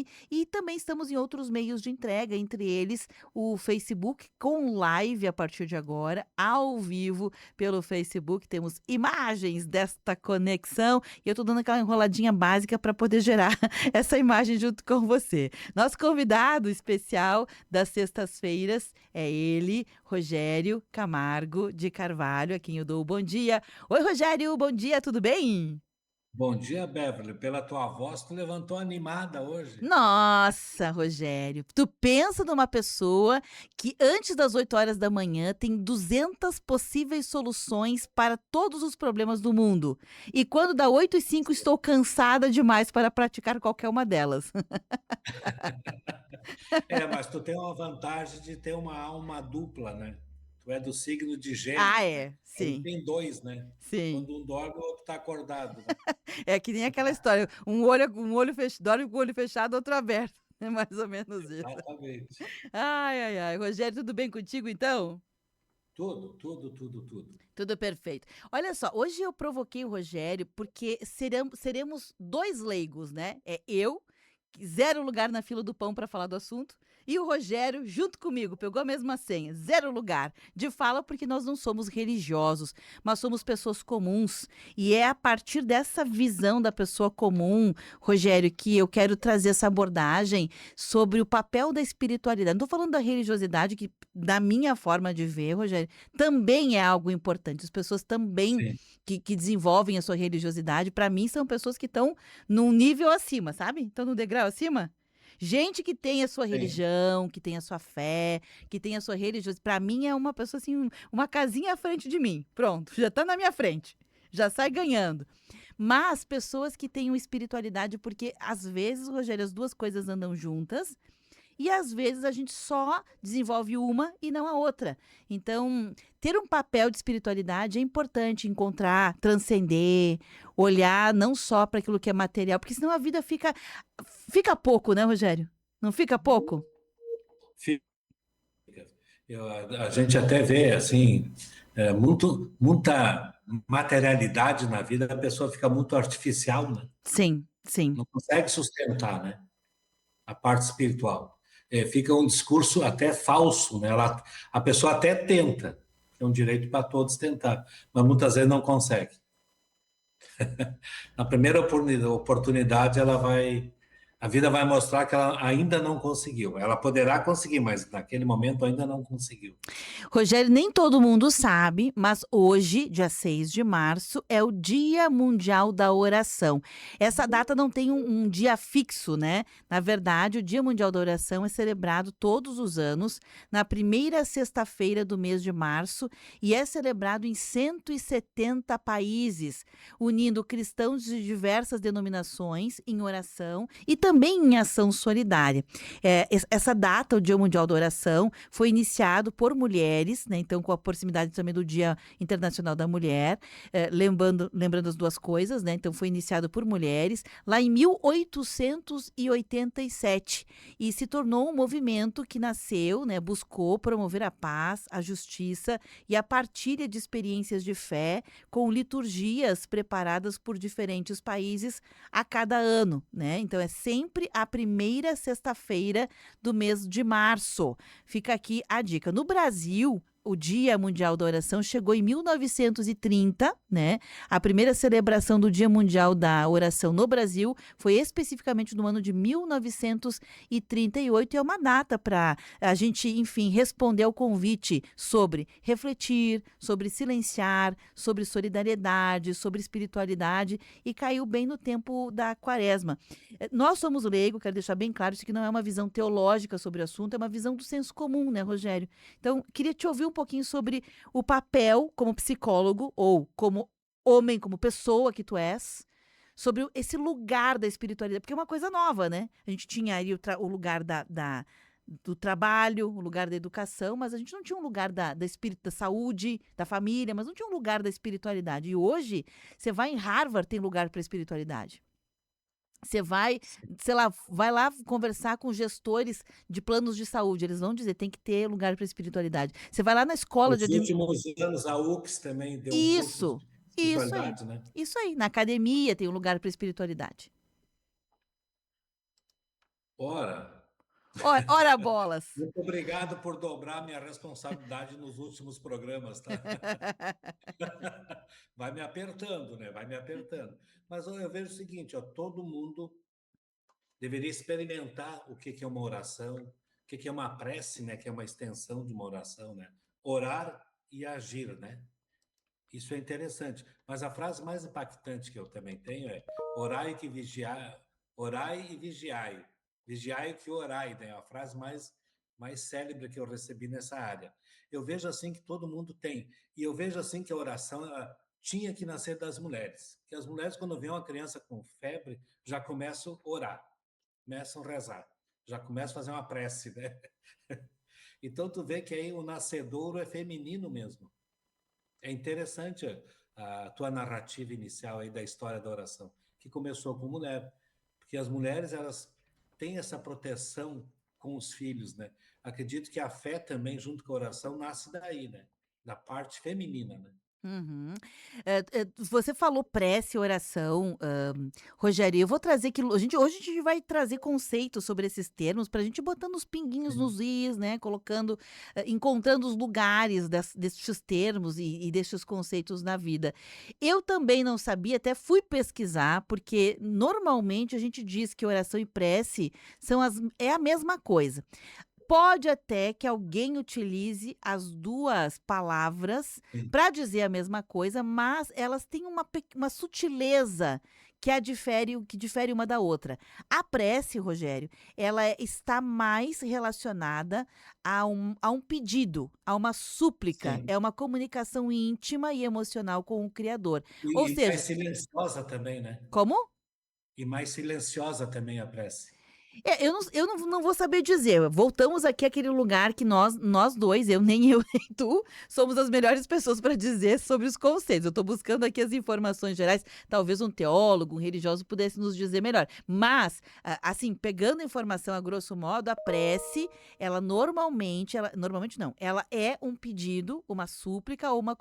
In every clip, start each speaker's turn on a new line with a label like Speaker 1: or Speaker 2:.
Speaker 1: online e também estamos em outros meios de entrega, entre eles o Facebook com live a partir de agora, ao vivo pelo Facebook. Temos imagens desta conexão e eu tô dando aquela enroladinha básica para poder gerar essa imagem junto com você. Nosso convidado especial das sextas-feiras é ele, Rogério Camargo de Carvalho, a quem eu dou o bom dia. Oi, Rogério, bom dia, tudo bem?
Speaker 2: Bom dia, Beverly. Pela tua voz, tu levantou animada hoje.
Speaker 1: Nossa, Rogério, tu pensa numa pessoa que antes das 8 horas da manhã tem 200 possíveis soluções para todos os problemas do mundo. E quando dá 8h05, estou cansada demais para praticar qualquer uma delas.
Speaker 2: Mas tu tem uma vantagem de ter uma alma dupla, né? Tu é do signo de
Speaker 1: Ah,
Speaker 2: Gêmeos, né?
Speaker 1: é,
Speaker 2: Aí
Speaker 1: sim,
Speaker 2: tem dois, né?
Speaker 1: sim.
Speaker 2: Quando um dorme, o outro está acordado, né?
Speaker 1: É que nem aquela história, um olho fechado, dorme com o olho fechado, outro aberto. É mais ou menos isso.
Speaker 2: Exatamente.
Speaker 1: Ai, ai, ai. Rogério, tudo bem contigo então?
Speaker 2: Tudo, tudo, tudo, tudo.
Speaker 1: Tudo perfeito. Olha só, hoje eu provoquei o Rogério porque seremos dois leigos, né? É eu, que zero lugar na fila do pão para falar do assunto, e o Rogério, junto comigo, pegou a mesma senha, zero lugar de fala, porque nós não somos religiosos, mas somos pessoas comuns. E é a partir dessa visão da pessoa comum, Rogério, que eu quero trazer essa abordagem sobre o papel da espiritualidade. Não estou falando da religiosidade, que, da minha forma de ver, Rogério, também é algo importante. As pessoas também
Speaker 2: Sim,
Speaker 1: que desenvolvem a sua religiosidade, para mim, são pessoas que estão num nível acima, sabe? Estão num degrau acima. Gente que tem a sua
Speaker 2: sim.
Speaker 1: religião, que tem a sua fé, que tem a sua religiosidade, para mim é uma pessoa assim, uma casinha à frente de mim. Pronto, já tá na minha frente. Já sai ganhando. Mas pessoas que tenham espiritualidade, porque às vezes, Rogério, as duas coisas andam juntas e às vezes a gente só desenvolve uma e não a outra. Então, ter um papel de espiritualidade é importante, encontrar, transcender, olhar não só para aquilo que é material, porque senão a vida fica pouco, né, Rogério? Não fica pouco?
Speaker 2: Fica. A gente até vê, assim, muita materialidade na vida, a pessoa fica muito artificial, né?
Speaker 1: Sim, sim.
Speaker 2: Não consegue sustentar, né? A parte espiritual. Fica um discurso até falso, né? A pessoa até tenta, é um direito para todos tentar, mas muitas vezes não consegue. Na primeira oportunidade, a vida vai mostrar que ela ainda não conseguiu. Ela poderá conseguir, mas naquele momento ainda não conseguiu.
Speaker 1: Rogério, nem todo mundo sabe, mas hoje, dia 6 de março, é o Dia Mundial da Oração. Essa data não tem um dia fixo, né? Na verdade, o Dia Mundial da Oração é celebrado todos os anos, na primeira sexta-feira do mês de março, e é celebrado em 170 países, unindo cristãos de diversas denominações em oração e também em ação solidária. Essa data, o Dia Mundial da Oração, foi iniciado por mulheres, né? Então, com a proximidade também do Dia Internacional da Mulher, lembrando as duas coisas, né? Então, foi iniciado por mulheres lá em 1887 e se tornou um movimento que nasceu, né? Buscou promover a paz, a justiça e a partilha de experiências de fé com liturgias preparadas por diferentes países a cada ano, né? Então, é sempre a primeira sexta-feira do mês de março. Fica aqui a dica. No Brasil, o Dia Mundial da Oração chegou em 1930, né? A primeira celebração do Dia Mundial da Oração no Brasil foi especificamente no ano de 1938 e é uma data para a gente, enfim, responder ao convite sobre refletir, sobre silenciar, sobre solidariedade, sobre espiritualidade e caiu bem no tempo da Quaresma. Nós somos leigo, quero deixar bem claro, isso aqui não é uma visão teológica sobre o assunto, é uma visão do senso comum, né, Rogério? Então, queria te ouvir um pouquinho sobre o papel como psicólogo ou como homem, como pessoa que tu és, sobre esse lugar da espiritualidade, porque é uma coisa nova, né? A gente tinha aí o lugar do trabalho, o lugar da educação, mas a gente não tinha um lugar da saúde, da família, mas não tinha um lugar da espiritualidade. E hoje, você vai em Harvard, tem lugar para espiritualidade. Você vai, sei lá, vai lá conversar com gestores de planos de saúde, eles vão dizer, tem que ter lugar para espiritualidade. Você vai lá na escola de
Speaker 2: Nos últimos anos, a UX também deu um curso de
Speaker 1: Isso, isso aí.
Speaker 2: espiritualidade, né?
Speaker 1: Isso aí, na academia tem um lugar para espiritualidade.
Speaker 2: Ora,
Speaker 1: Ora bolas.
Speaker 2: muito obrigado por dobrar minha responsabilidade nos últimos programas, tá? Vai me apertando, né? Vai me apertando. Mas ó, eu vejo o seguinte, ó, todo mundo deveria experimentar o que que é uma oração, o que que é uma prece, né? Que é uma extensão de uma oração, né? Orar e agir, né? Isso é interessante. Mas a frase mais impactante que eu também tenho é orai que vigiai, orai e vigiai. Vigiai que orai, né? A frase mais célebre que eu recebi nessa área. Eu vejo assim que todo mundo tem. E eu vejo assim que a oração ela tinha que nascer das mulheres. Que as mulheres, quando vê uma criança com febre, já começam a orar, começam a rezar, já começam a fazer uma prece, né? Então tu vê que aí o nascedouro é feminino mesmo. É interessante a tua narrativa inicial aí da história da oração, que começou com mulher, porque as mulheres elas têm essa proteção com os filhos, né? Acredito que a fé também, junto com a oração, nasce daí, né? Da parte feminina, né?
Speaker 1: Uhum. Você falou prece, oração, Rogério, eu vou trazer que hoje a gente vai trazer conceitos sobre esses termos para a gente botando os pinguinhos
Speaker 2: Sim.
Speaker 1: nos is, né? Colocando, encontrando os lugares destes termos e destes conceitos na vida. Eu também não sabia, até fui pesquisar, porque normalmente a gente diz que oração e prece é a mesma coisa. Pode até que alguém utilize as duas palavras
Speaker 2: Sim.
Speaker 1: para dizer a mesma coisa, mas elas têm uma sutileza que difere uma da outra. A prece, Rogério, está mais relacionada a um pedido, a uma súplica,
Speaker 2: Sim.
Speaker 1: é uma comunicação íntima e emocional com o Criador. Ou
Speaker 2: E mais
Speaker 1: seja,
Speaker 2: silenciosa também, né?
Speaker 1: como?
Speaker 2: E mais silenciosa também a prece.
Speaker 1: Eu não vou saber dizer. Voltamos aqui àquele lugar que nós dois, eu nem eu nem tu, somos as melhores pessoas para dizer sobre os conceitos. Eu estou buscando aqui as informações gerais. Talvez um teólogo, um religioso pudesse nos dizer melhor. Mas, assim, pegando a informação a grosso modo, a prece, normalmente não, ela é um pedido, uma súplica ou uma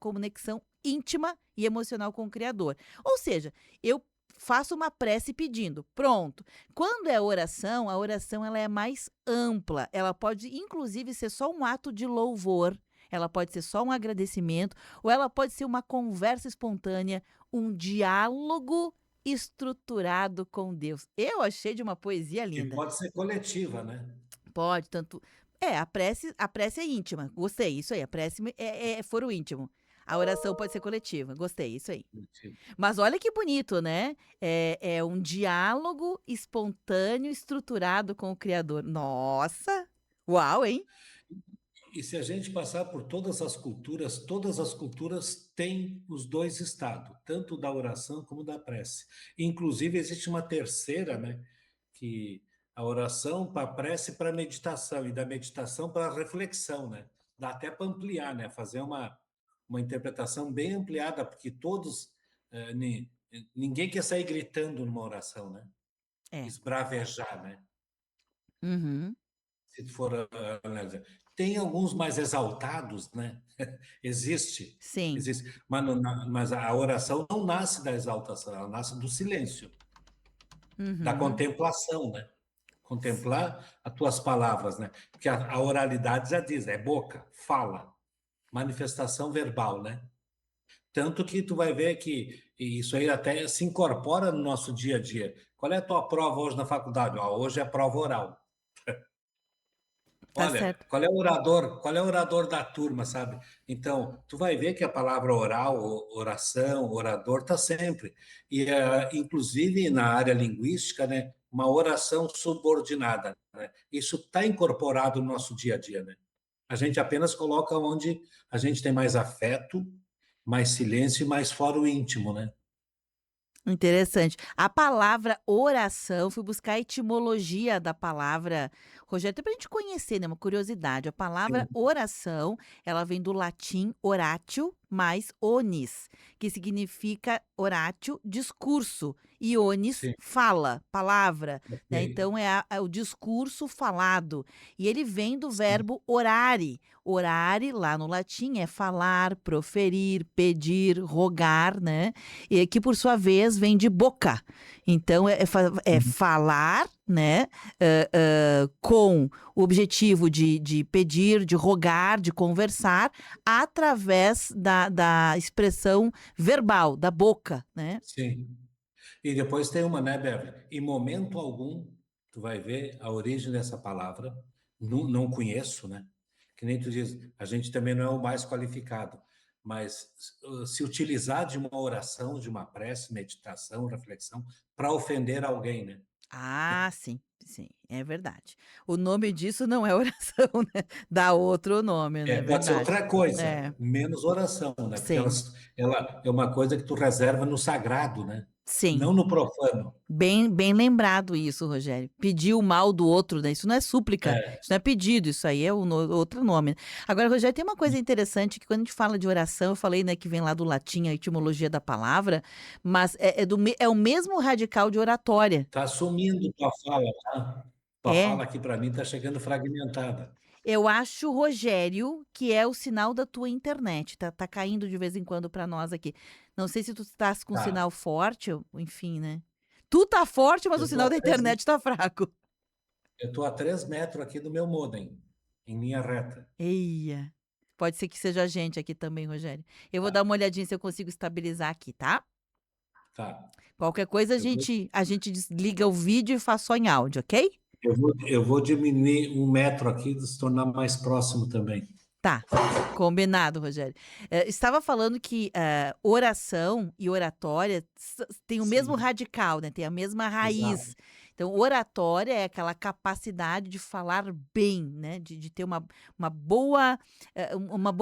Speaker 1: conexão íntima e emocional com o Criador. Ou seja, eu faço uma prece pedindo. Pronto. Quando é oração, a oração ela é mais ampla. Ela pode, inclusive, ser só um ato de louvor. Ela pode ser só um agradecimento, ou ela pode ser uma conversa espontânea, um diálogo estruturado com Deus. Eu achei de uma poesia
Speaker 2: E
Speaker 1: linda.
Speaker 2: pode ser coletiva, né?
Speaker 1: Pode, tanto. A prece é íntima. Gostei, isso aí. A prece é foro íntimo. A oração pode ser coletiva. Gostei, isso aí. Mas olha que bonito, né? É um diálogo espontâneo, estruturado com o Criador. Nossa! Uau, hein?
Speaker 2: E se a gente passar por todas as culturas têm os dois estados, tanto da oração como da prece. Inclusive, existe uma terceira, né? Que a oração para a prece para a meditação, e da meditação para a reflexão, né? Dá até para ampliar, né? Fazer uma interpretação bem ampliada, porque todos, ninguém quer sair gritando numa oração, né?
Speaker 1: É.
Speaker 2: Esbravejar, né?
Speaker 1: Uhum.
Speaker 2: Se for analisar. Tem alguns mais exaltados, né? Existe,
Speaker 1: Sim.
Speaker 2: existe. Mas a oração não nasce da exaltação, ela nasce do silêncio, da
Speaker 1: Uhum.
Speaker 2: contemplação, né? Contemplar as tuas palavras, né? Porque a oralidade já diz, é boca, fala, manifestação verbal, né? Tanto que tu vai ver que isso aí até se incorpora no nosso dia a dia. Qual é a tua prova hoje na faculdade? Ó, hoje é prova oral.
Speaker 1: Tá
Speaker 2: Olha,
Speaker 1: certo.
Speaker 2: qual é o orador da turma, sabe? Então, tu vai ver que a palavra oral, oração, orador, está sempre. E, inclusive, na área linguística, né, uma oração subordinada, né? Isso está incorporado no nosso dia a dia, né? A gente apenas coloca onde a gente tem mais afeto, mais silêncio e mais fora o íntimo, né?
Speaker 1: Interessante. A palavra oração, fui buscar a etimologia da palavra, Rogério, até para a gente conhecer, né? Uma curiosidade. A palavra
Speaker 2: Sim,
Speaker 1: oração, ela vem do latim oratio mais onis, que significa oratio, discurso, e onis,
Speaker 2: sim.
Speaker 1: fala, palavra, né?
Speaker 2: Ok.
Speaker 1: Então é o discurso falado. E ele vem do
Speaker 2: Sim.
Speaker 1: verbo orare. Orare, lá no latim, é falar, proferir, pedir, rogar, né? E que por sua vez vem de boca. Então é
Speaker 2: Uhum.
Speaker 1: falar né? Com o objetivo de pedir, de rogar, de conversar, através da expressão verbal, da boca, né?
Speaker 2: Sim. E depois tem uma, né, Beverly? Em momento algum, tu vai ver a origem dessa palavra. Não conheço, né? Que nem tu diz, a gente também não é o mais qualificado, mas se utilizar de uma oração, de uma prece, meditação, reflexão, para ofender alguém, né?
Speaker 1: Ah, sim, sim, é verdade. O nome disso não é oração, né? Dá outro nome, né? É
Speaker 2: Pode ser
Speaker 1: verdade.
Speaker 2: outra coisa,
Speaker 1: É,
Speaker 2: menos oração, né? Porque
Speaker 1: sim,
Speaker 2: ela é uma coisa que tu reserva no sagrado, né?
Speaker 1: sim.
Speaker 2: Não no profano.
Speaker 1: Bem lembrado isso, Rogério. Pedir o mal do outro, né? Isso não é súplica,
Speaker 2: É,
Speaker 1: isso não é pedido, isso aí é outro nome. Agora, Rogério, tem uma coisa interessante que quando a gente fala de oração, eu falei, né, que vem lá do latim, a etimologia da palavra, mas é o mesmo radical de oratória.
Speaker 2: tá sumindo tua fala, tá? Tua
Speaker 1: É,
Speaker 2: fala aqui para mim tá chegando fragmentada.
Speaker 1: eu acho, Rogério, que é o sinal da tua internet. Tá caindo de vez em quando para nós aqui. Não sei se tu estás com
Speaker 2: Tá.
Speaker 1: sinal forte, enfim, né? Tu tá forte, mas o
Speaker 2: Eu tô
Speaker 1: sinal
Speaker 2: a
Speaker 1: da
Speaker 2: 3,
Speaker 1: internet tá fraco.
Speaker 2: eu tô a 3 metros aqui do meu modem, em linha reta.
Speaker 1: Eia. Pode ser que seja a gente aqui também, Rogério. Eu vou
Speaker 2: Tá,
Speaker 1: dar uma olhadinha se eu consigo estabilizar aqui, tá?
Speaker 2: tá.
Speaker 1: Qualquer coisa
Speaker 2: Eu vou,
Speaker 1: a gente desliga o vídeo e faz só em áudio, ok?
Speaker 2: eu vou diminuir 1 metro aqui, se tornar mais próximo também.
Speaker 1: Tá. Combinado, Rogério. Estava falando que oração e oratória têm o mesmo
Speaker 2: Sim,
Speaker 1: radical, né? Tem a mesma
Speaker 2: exato.
Speaker 1: raiz. Então, oratória é aquela capacidade de falar bem, né? De ter uma boa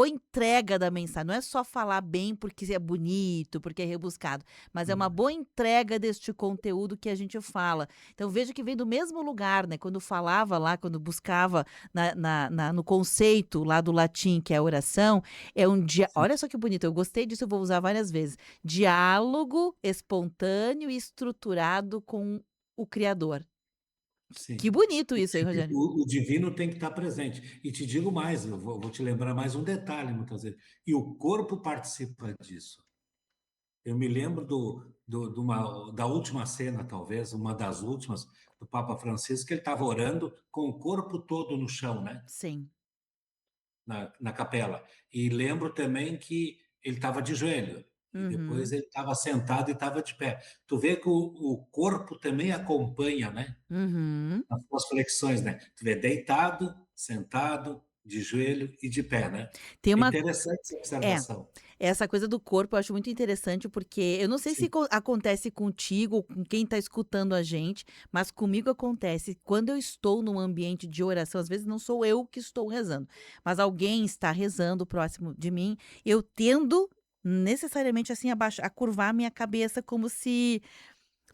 Speaker 1: entrega da mensagem. Não é só falar bem porque é bonito, porque é rebuscado, mas é uma boa entrega deste conteúdo que a gente fala. Então, veja que vem do mesmo lugar, né? Quando falava lá, quando buscava no conceito lá do latim, que é a oração, é um dia.
Speaker 2: Sim,
Speaker 1: Olha só que bonito, eu gostei disso, eu vou usar várias vezes. Diálogo espontâneo e estruturado com o Criador. Que
Speaker 2: sim.
Speaker 1: bonito isso, hein, Rogério?
Speaker 2: O divino tem que estar presente. E te digo mais, eu vou te lembrar mais um detalhe, muitas vezes. E o corpo participa disso. Eu me lembro da última cena, talvez, uma das últimas, do Papa Francisco, que ele estava orando com o corpo todo no chão, né?
Speaker 1: Sim.
Speaker 2: Na capela. E lembro também que ele estava de joelho, e depois
Speaker 1: Uhum.
Speaker 2: ele estava sentado e estava de pé. Tu vê que o corpo também acompanha, né?
Speaker 1: Uhum.
Speaker 2: As suas flexões, né? Tu vê deitado, sentado, de joelho e de pé, né?
Speaker 1: Tem
Speaker 2: É
Speaker 1: uma.
Speaker 2: interessante essa
Speaker 1: É.
Speaker 2: observação.
Speaker 1: Essa coisa do corpo eu acho muito interessante, porque eu não sei se
Speaker 2: Sim,
Speaker 1: acontece contigo ou com quem está escutando a gente, mas comigo acontece quando eu estou num ambiente de oração, às vezes não sou eu que estou rezando, mas alguém está rezando próximo de mim, eu tendo necessariamente assim a curvar a minha cabeça como se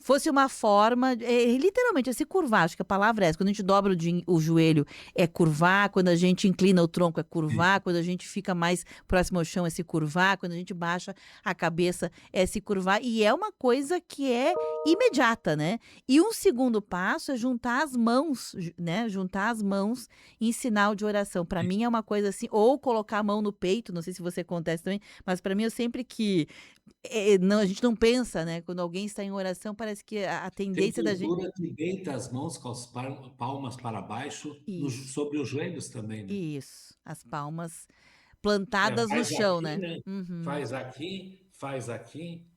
Speaker 1: fosse uma forma, literalmente, é se curvar, acho que a palavra é essa. Quando a gente dobra o joelho é curvar, quando a gente inclina o tronco é
Speaker 2: sim,
Speaker 1: curvar, quando a gente fica mais próximo ao chão é se curvar, quando a gente baixa a cabeça é se curvar. E é uma coisa que é imediata, né? E um segundo passo é juntar as mãos, né? Juntar as mãos em sinal de oração. Para mim é uma coisa assim, ou colocar a mão no peito, não sei se você acontece também, mas para mim eu sempre que não, a gente não pensa, né? Quando alguém está em oração, parece que a
Speaker 2: tem
Speaker 1: tendência da gente.
Speaker 2: cultura que deita as mãos com as palmas para baixo,
Speaker 1: Isso,
Speaker 2: sobre os joelhos também, né?
Speaker 1: isso. As palmas plantadas no
Speaker 2: Faz
Speaker 1: chão,
Speaker 2: aqui,
Speaker 1: né?
Speaker 2: né?
Speaker 1: Uhum.
Speaker 2: Faz aqui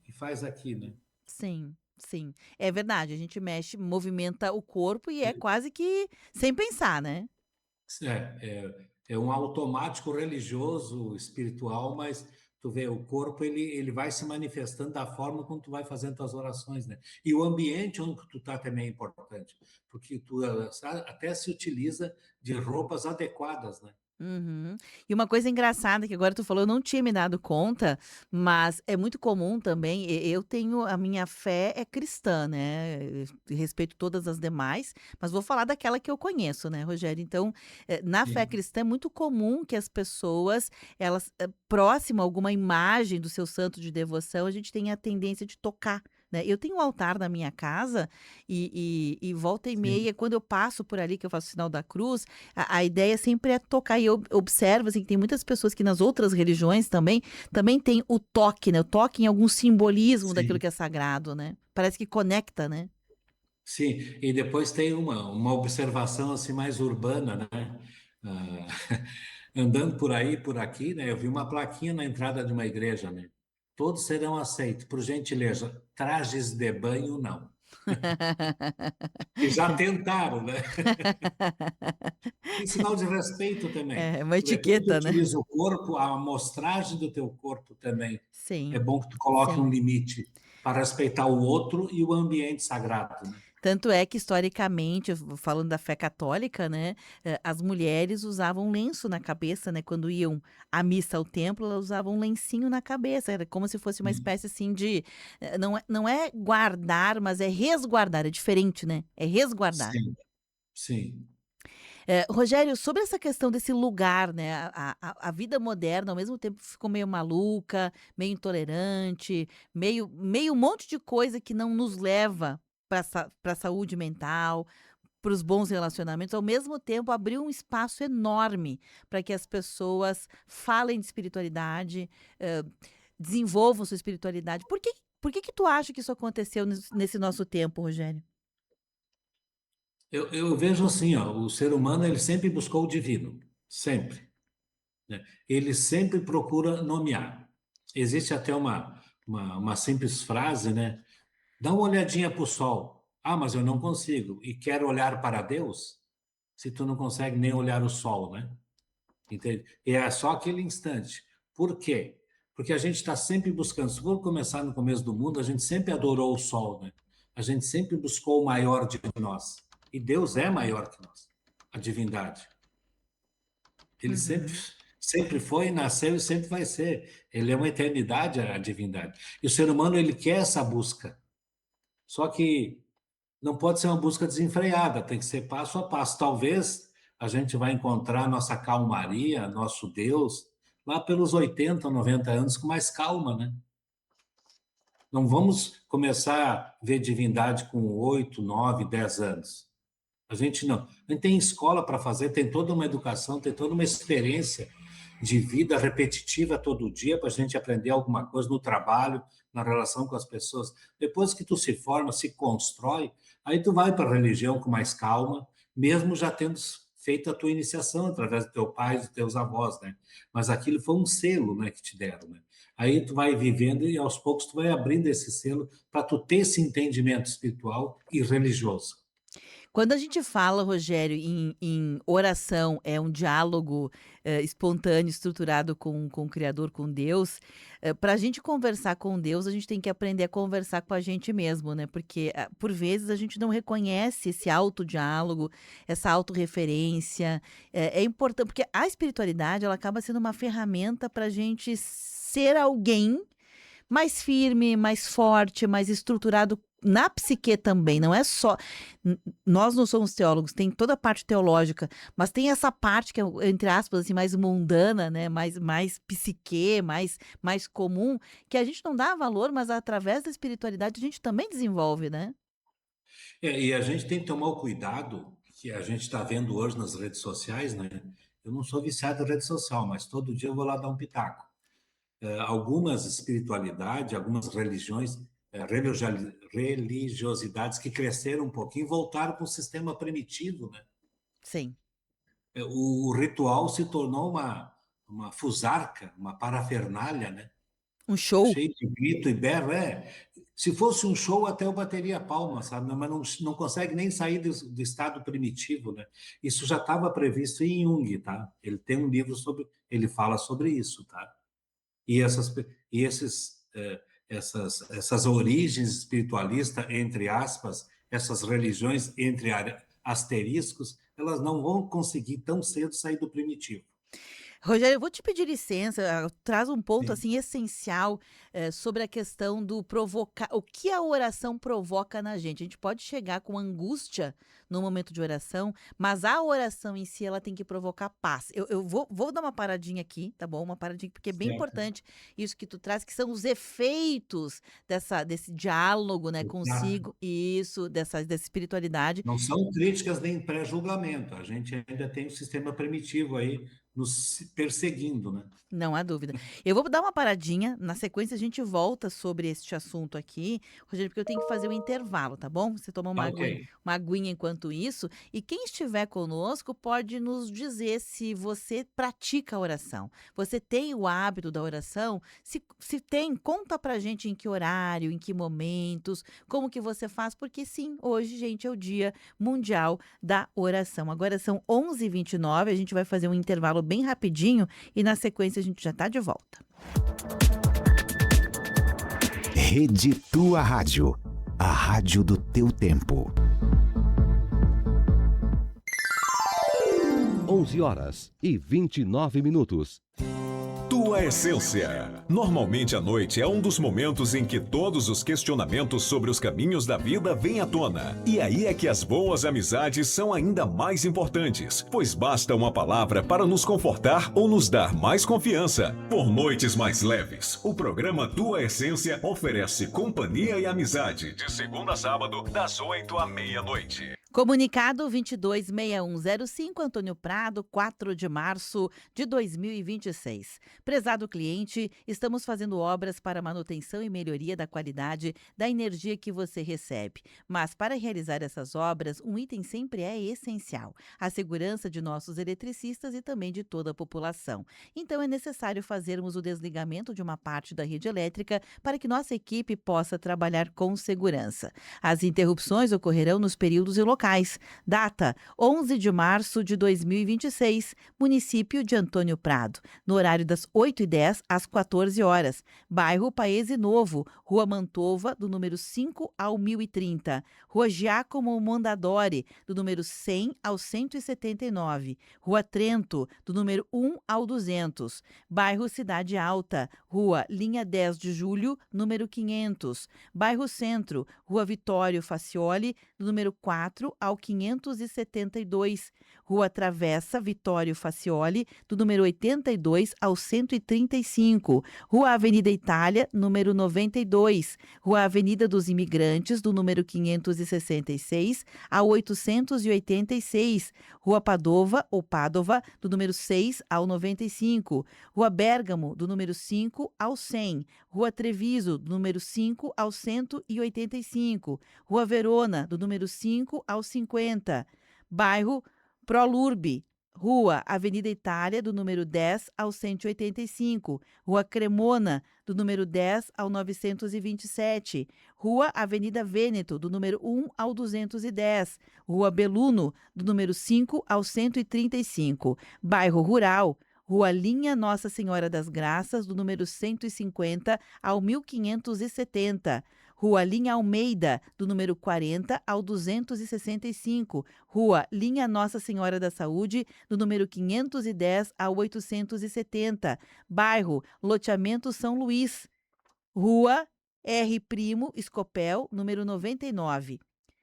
Speaker 2: e faz aqui, né?
Speaker 1: Sim, sim. É verdade. A gente mexe, movimenta o corpo e é quase que sem pensar, né?
Speaker 2: É um automático religioso, espiritual, mas tu vê, o corpo ele vai se manifestando da forma como tu vai fazendo tuas orações, né? E o ambiente onde tu tá também é importante, porque tu até se utiliza de roupas adequadas, né?
Speaker 1: Uhum. E uma coisa engraçada que agora tu falou, eu não tinha me dado conta, mas é muito comum também. Eu tenho a minha fé é cristã, né? Eu respeito todas as demais, mas vou falar daquela que eu conheço, né, Rogério? Então, na fé
Speaker 2: Sim,
Speaker 1: cristã é muito comum que as pessoas, elas próximo a alguma imagem do seu santo de devoção, a gente tenha a tendência de tocar. Né? Eu tenho um altar na minha casa e volta e
Speaker 2: sim,
Speaker 1: meia, quando eu passo por ali, que eu faço o sinal da cruz, a ideia sempre é tocar, e eu observo assim, que tem muitas pessoas que nas outras religiões também tem o toque, né? O toque em algum simbolismo daquilo
Speaker 2: sim.
Speaker 1: que é sagrado, né? Parece que conecta, né?
Speaker 2: sim, e depois tem uma observação assim mais urbana, né? Ah, andando por aí, por aqui, né? Eu vi uma plaquinha na entrada de uma igreja, né? Todos serão aceitos, por gentileza, trajes de banho não. E já tentaram, né? Em sinal de respeito também.
Speaker 1: É uma
Speaker 2: Porque como tu
Speaker 1: etiqueta, né?
Speaker 2: utiliza o corpo, a amostragem do teu corpo também. É
Speaker 1: Sim,
Speaker 2: bom que tu coloque um
Speaker 1: sim.
Speaker 2: limite para respeitar o outro e o ambiente sagrado, né?
Speaker 1: Tanto é que, historicamente, falando da fé católica, né, as mulheres usavam lenço na cabeça, né, quando iam à missa ao templo, elas usavam um lencinho na cabeça, era como se fosse uma espécie, assim, de não é guardar, mas é resguardar, é diferente, né, é resguardar.
Speaker 2: Sim, sim.
Speaker 1: Rogério, sobre essa questão desse lugar, né, a vida moderna, ao mesmo tempo, ficou meio maluca, meio intolerante, meio um monte de coisa que não nos leva para a saúde mental, para os bons relacionamentos, ao mesmo tempo abriu um espaço enorme para que as pessoas falem de espiritualidade, desenvolvam sua espiritualidade. Por que tu acha que isso aconteceu nesse nosso tempo, Rogério?
Speaker 2: Eu vejo assim, ó, o ser humano ele sempre buscou o divino, sempre, né? Ele sempre procura nomear. Existe até uma simples frase, né? Dá uma olhadinha para o sol. Ah, mas eu não consigo. E quero olhar para Deus? Se tu não consegue nem olhar o sol, né? Entende? E é só aquele instante. Por quê? Porque a gente está sempre buscando. Se for começar no começo do mundo, a gente sempre adorou o sol, né? A gente sempre buscou o maior de nós. E Deus é maior que nós, a divindade. Ele sempre,
Speaker 1: Uhum.
Speaker 2: sempre foi, nasceu e sempre vai ser. Ele é uma eternidade, a divindade. E o ser humano, ele quer essa busca. Só que não pode ser uma busca desenfreada, tem que ser passo a passo. Talvez a gente vai encontrar nossa calmaria, nosso Deus, lá pelos 80, 90 anos, com mais calma, né? Não vamos começar a ver divindade com 8, 9, 10 anos. A gente não. A gente tem escola para fazer, tem toda uma educação, tem toda uma experiência de vida repetitiva todo dia para a gente aprender alguma coisa no trabalho, na relação com as pessoas. Depois que tu se forma, se constrói, aí tu vai para a religião com mais calma, mesmo já tendo feito a tua iniciação através do teu pai, dos teus avós, né? Mas aquilo foi um selo, né, que te deram, né? Aí tu vai vivendo e aos poucos tu vai abrindo esse selo para tu ter esse entendimento espiritual e religioso.
Speaker 1: Quando a gente fala, Rogério, em oração, é um diálogo, espontâneo, estruturado com o Criador, com Deus, para a gente conversar com Deus, a gente tem que aprender a conversar com a gente mesmo, né, porque, por vezes, a gente não reconhece esse autodiálogo, essa autorreferência. É importante porque a espiritualidade, ela acaba sendo uma ferramenta para a gente ser alguém mais firme, mais forte, mais estruturado na psique também, não é só nós não somos teólogos, tem toda a parte teológica, mas tem essa parte que é, entre aspas, assim, mais mundana, né, mais psique, mais comum, que a gente não dá valor, mas através da espiritualidade a gente também desenvolve, né.
Speaker 2: E a gente tem que tomar o cuidado que a gente está vendo hoje nas redes sociais, né? Eu não sou viciado em rede social, mas todo dia eu vou lá dar um pitaco. Algumas espiritualidades, algumas religiões, religiosidades que cresceram um pouquinho voltaram para o sistema primitivo, né?
Speaker 1: Sim.
Speaker 2: O ritual se tornou uma fusarca, uma parafernália, né?
Speaker 1: Um show.
Speaker 2: Cheio de grito e berro, é. Se fosse um show, até eu bateria palma, sabe? Mas não consegue nem sair do estado primitivo, né? Isso já estava previsto em Jung, tá? Ele tem um livro sobre, ele fala sobre isso, tá? E essas origens espiritualistas, entre aspas, essas religiões, entre asteriscos, elas não vão conseguir tão cedo sair do primitivo.
Speaker 1: Rogério, eu vou te pedir licença, traz um ponto
Speaker 2: Sim,
Speaker 1: assim essencial sobre a questão do provocar, o que a oração provoca na gente. A gente pode chegar com angústia no momento de oração, mas a oração em si ela tem que provocar paz. Eu vou dar uma paradinha aqui, tá bom? Uma paradinha, porque é bem
Speaker 2: certo.
Speaker 1: importante isso que tu traz, que são os efeitos desse diálogo, né,
Speaker 2: Exato.
Speaker 1: consigo, isso, dessa espiritualidade.
Speaker 2: Não são críticas nem pré-julgamento. A gente ainda tem o sistema primitivo aí nos perseguindo, né?
Speaker 1: Não há dúvida. Eu vou dar uma paradinha, na sequência a gente volta sobre este assunto aqui, Rogério, porque eu tenho que fazer um intervalo, tá bom? Você toma
Speaker 2: Ok.
Speaker 1: uma aguinha enquanto isso. E quem estiver conosco pode nos dizer se você pratica a oração. Você tem o hábito da oração? Se tem, conta pra gente em que horário, em que momentos, como que você faz, porque sim, hoje, gente, é o Dia Mundial da Oração. Agora são 11h29, a gente vai fazer um intervalo bem rapidinho e na sequência a gente já tá de volta.
Speaker 3: Rede Tua Rádio, a rádio do teu tempo.
Speaker 4: 11h29.
Speaker 5: Tua Essência. Normalmente a noite é um dos momentos em que todos os questionamentos sobre os caminhos da vida vêm à tona. E aí é que as boas amizades são ainda mais importantes, pois basta uma palavra para nos confortar ou nos dar mais confiança. Por noites mais leves, o programa Tua Essência oferece companhia e amizade, de segunda a sábado, das 8 à meia-noite.
Speaker 1: Comunicado 226105, Antônio Prado, 4 de março de 2026. Prezado cliente, estamos fazendo obras para manutenção e melhoria da qualidade da energia que você recebe. Mas para realizar essas obras, um item sempre é essencial: a segurança de nossos eletricistas e também de toda a população. Então é necessário fazermos o desligamento de uma parte da rede elétrica para que nossa equipe possa trabalhar com segurança. As interrupções ocorrerão nos períodos e locais. Data: 11 de março de 2026, município de Antônio Prado, no horário das 8h10 às 14 horas. Bairro Paese Novo, Rua Mantova, do número 5 ao 1030. Rua Giacomo Mondadori, do número 100 ao 179. Rua Trento, do número 1 ao 200. Bairro Cidade Alta, Rua Linha 10 de Julho, número 500. Bairro Centro, Rua Vitório Facioli, do número 4 ao 572. Rua Travessa Vitório Facioli, do número 82 ao 135. Rua Avenida Itália, número 92. Rua Avenida dos Imigrantes, do número 566 ao 886. Rua Padova ou Padova, do número 6 ao 95. Rua Bérgamo, do número 5 ao 100. Rua Treviso, do número 5 ao 185. Rua Verona, do número 5 ao 50. Bairro Prolurbe, Rua Avenida Itália, do número 10 ao 185. Rua Cremona, do número 10 ao 927. Rua Avenida Vêneto, do número 1 ao 210. Rua Beluno, do número 5 ao 135. Bairro Rural, Rua Linha Nossa Senhora das Graças, do número 150 ao 1570. Rua Linha Almeida, do número 40 ao 265. Rua Linha Nossa Senhora da Saúde, do número 510 ao 870. Bairro Loteamento São Luís. Rua R. Primo Escopel, número 99.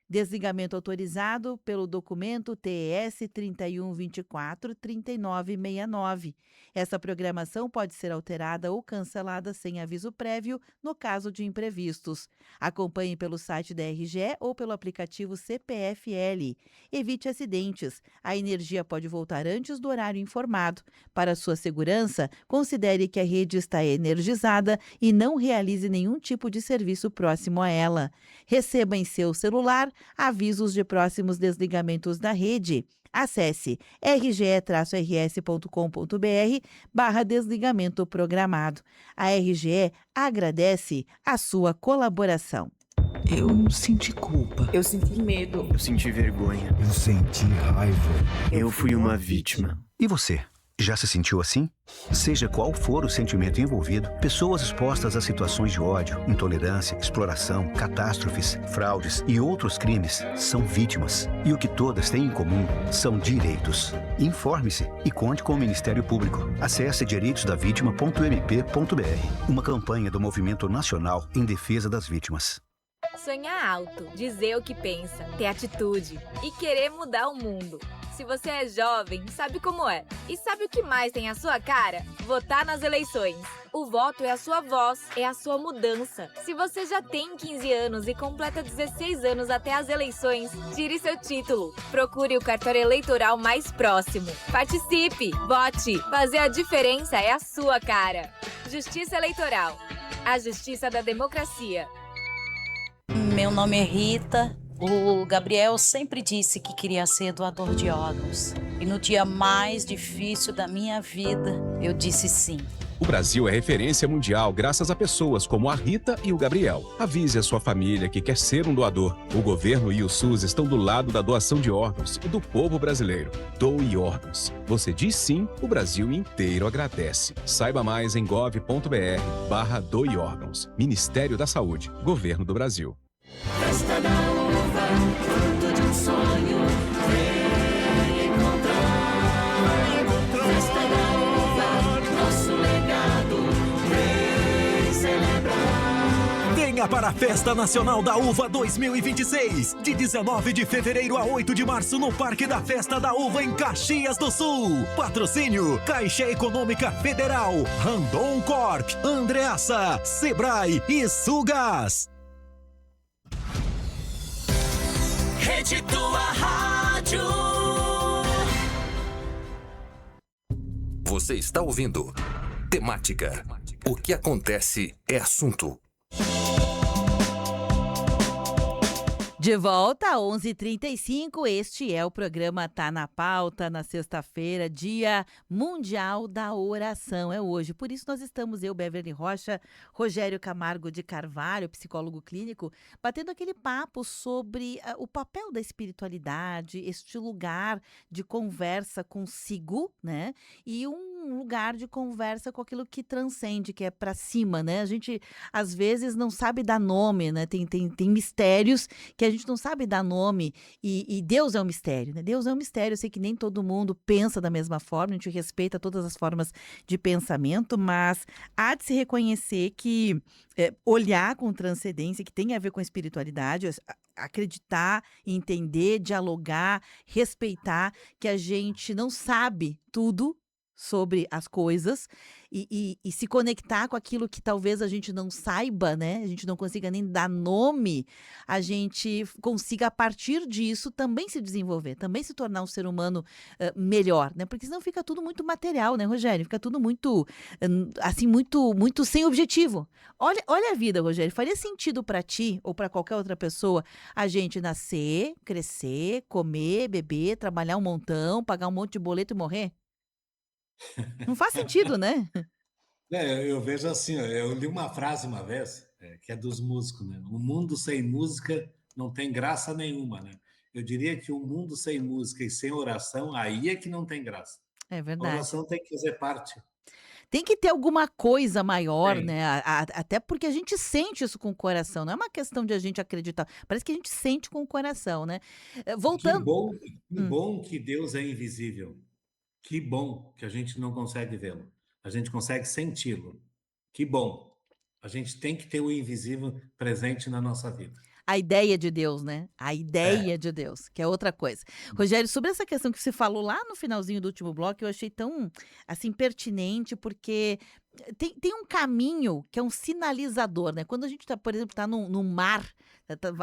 Speaker 1: Desligamento autorizado pelo documento TES 3124-3969. Essa programação pode ser alterada ou cancelada sem aviso prévio no caso de imprevistos. Acompanhe pelo site da RGE ou pelo aplicativo CPFL. Evite acidentes. A energia pode voltar antes do horário informado. Para sua segurança, considere que a rede está energizada e não realize nenhum tipo de serviço próximo a ela. Receba em seu celular avisos de próximos desligamentos da rede. Acesse rge-rs.com.br/desligamento programado. A RGE agradece a sua colaboração.
Speaker 6: Eu senti culpa.
Speaker 7: Eu senti medo.
Speaker 8: Eu senti vergonha.
Speaker 3: Eu senti raiva.
Speaker 8: Eu fui uma vítima.
Speaker 3: E você? Já se sentiu assim? Seja qual for o sentimento envolvido, pessoas expostas a situações de ódio, intolerância, exploração, catástrofes, fraudes e outros crimes são vítimas. E o que todas têm em comum são direitos. Informe-se e conte com o Ministério Público. Acesse direitosdavitima.mp.br. Uma campanha do Movimento Nacional em Defesa das Vítimas.
Speaker 9: Sonhar alto, dizer o que pensa, ter atitude e querer mudar o mundo. Se você é jovem, sabe como é. E sabe o que mais tem a sua cara? Votar nas eleições. O voto é a sua voz, é a sua mudança. Se você já tem 15 anos e completa 16 anos até as eleições, tire seu título. Procure o cartório eleitoral mais próximo. Participe, vote. Fazer a diferença é a sua cara. Justiça Eleitoral. a justiça da democracia.
Speaker 4: Meu nome é Rita. O Gabriel sempre disse que queria ser doador de órgãos. E no dia mais difícil da minha vida, eu disse sim.
Speaker 7: O Brasil é referência mundial graças a pessoas como a Rita e o Gabriel. Avise a sua família que quer ser um doador. O governo e o SUS estão do lado da doação de órgãos e do povo brasileiro. Doe órgãos. Você diz sim, o Brasil inteiro agradece. Saiba mais em gov.br/doe órgãos. Ministério da Saúde. Governo do Brasil.
Speaker 10: Festa da uva, fruto de um sonho, vem encontrar. Festa da uva, nosso legado, vem celebrar.
Speaker 11: Venha para a Festa Nacional da Uva 2026, de 19 de fevereiro a 8 de março no Parque da Festa da Uva em Caxias do Sul. Patrocínio Caixa Econômica Federal, Randon Corp, Andreassa, Sebrae e Sulgás.
Speaker 10: Rede Tua Rádio.
Speaker 12: Você está ouvindo Temática. O que acontece é assunto.
Speaker 1: De volta às 11h35, este é o programa Tá na Pauta, na sexta-feira, Dia Mundial da Oração, é hoje. Por isso nós estamos, eu, Beverly Rocha, Rogério Camargo de Carvalho, psicólogo clínico, batendo aquele papo sobre o papel da espiritualidade, este lugar de conversa consigo, né? E um lugar de conversa com aquilo que transcende, que é para cima, né? A gente, às vezes, não sabe dar nome, né? Tem mistérios que a gente não sabe dar nome, e Deus é um mistério, né? Deus é um mistério. Eu sei que nem todo mundo pensa da mesma forma, a gente respeita todas as formas de pensamento, mas há de se reconhecer que olhar com transcendência, que tem a ver com a espiritualidade, acreditar, entender, dialogar, respeitar, que a gente não sabe tudo sobre as coisas e se conectar com aquilo que talvez a gente não saiba, né? A gente não consiga nem dar nome, a gente consiga, a partir disso, também se desenvolver, também se tornar um ser humano melhor, né? Porque senão fica tudo muito material, né, Rogério? Fica tudo muito, assim, muito sem objetivo. Olha a vida, Rogério. Faria sentido para ti ou para qualquer outra pessoa a gente nascer, crescer, comer, beber, trabalhar um montão, pagar um monte de boleto e morrer? Não faz sentido, né?
Speaker 2: Eu vejo assim, ó, eu li uma frase uma vez, que é dos músicos, né? Um mundo sem música não tem graça nenhuma, né? Eu diria que um mundo sem música e sem oração, aí é que não tem graça.
Speaker 1: É
Speaker 2: A
Speaker 1: verdade.
Speaker 2: oração tem que fazer parte.
Speaker 1: Tem que ter alguma coisa maior,
Speaker 2: Tem.
Speaker 1: né? Até porque a gente sente isso com o coração, não é uma questão de a gente acreditar. Parece que a gente sente com o coração, né?
Speaker 2: Que
Speaker 1: Voltando.
Speaker 2: bom que Deus é invisível. Que bom que a gente não consegue vê-lo. A gente consegue senti-lo. Que bom. A gente tem que ter o invisível presente na nossa vida.
Speaker 1: A ideia de Deus, né? A ideia de Deus, que é outra coisa. Rogério, sobre essa questão que você falou lá no finalzinho do último bloco, eu achei tão, assim, pertinente, porque tem um caminho que é um sinalizador, né? Quando a gente, por exemplo, está no mar,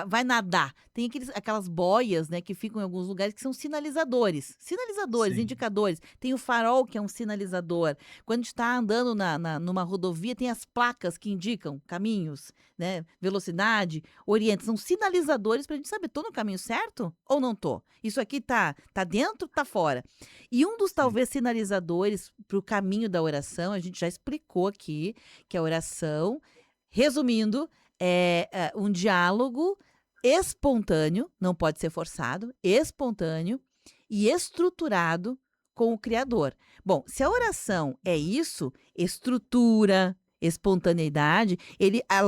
Speaker 1: vai nadar, tem aquelas boias, né, que ficam em alguns lugares que são sinalizadores. Sinalizadores,
Speaker 2: Sim.
Speaker 1: indicadores. Tem o farol, que é um sinalizador. Quando a gente está andando numa rodovia, tem as placas que indicam caminhos, né? Velocidade, orienta. São sinalizadores para a gente saber, tô no caminho certo ou não tô? Isso aqui tá dentro, tá fora. E um dos, talvez, sinalizadores para o caminho da oração, a gente já explicou aqui, que a oração, resumindo, é um diálogo espontâneo, não pode ser forçado, espontâneo e estruturado com o Criador. Bom, se a oração é isso, estrutura, espontaneidade,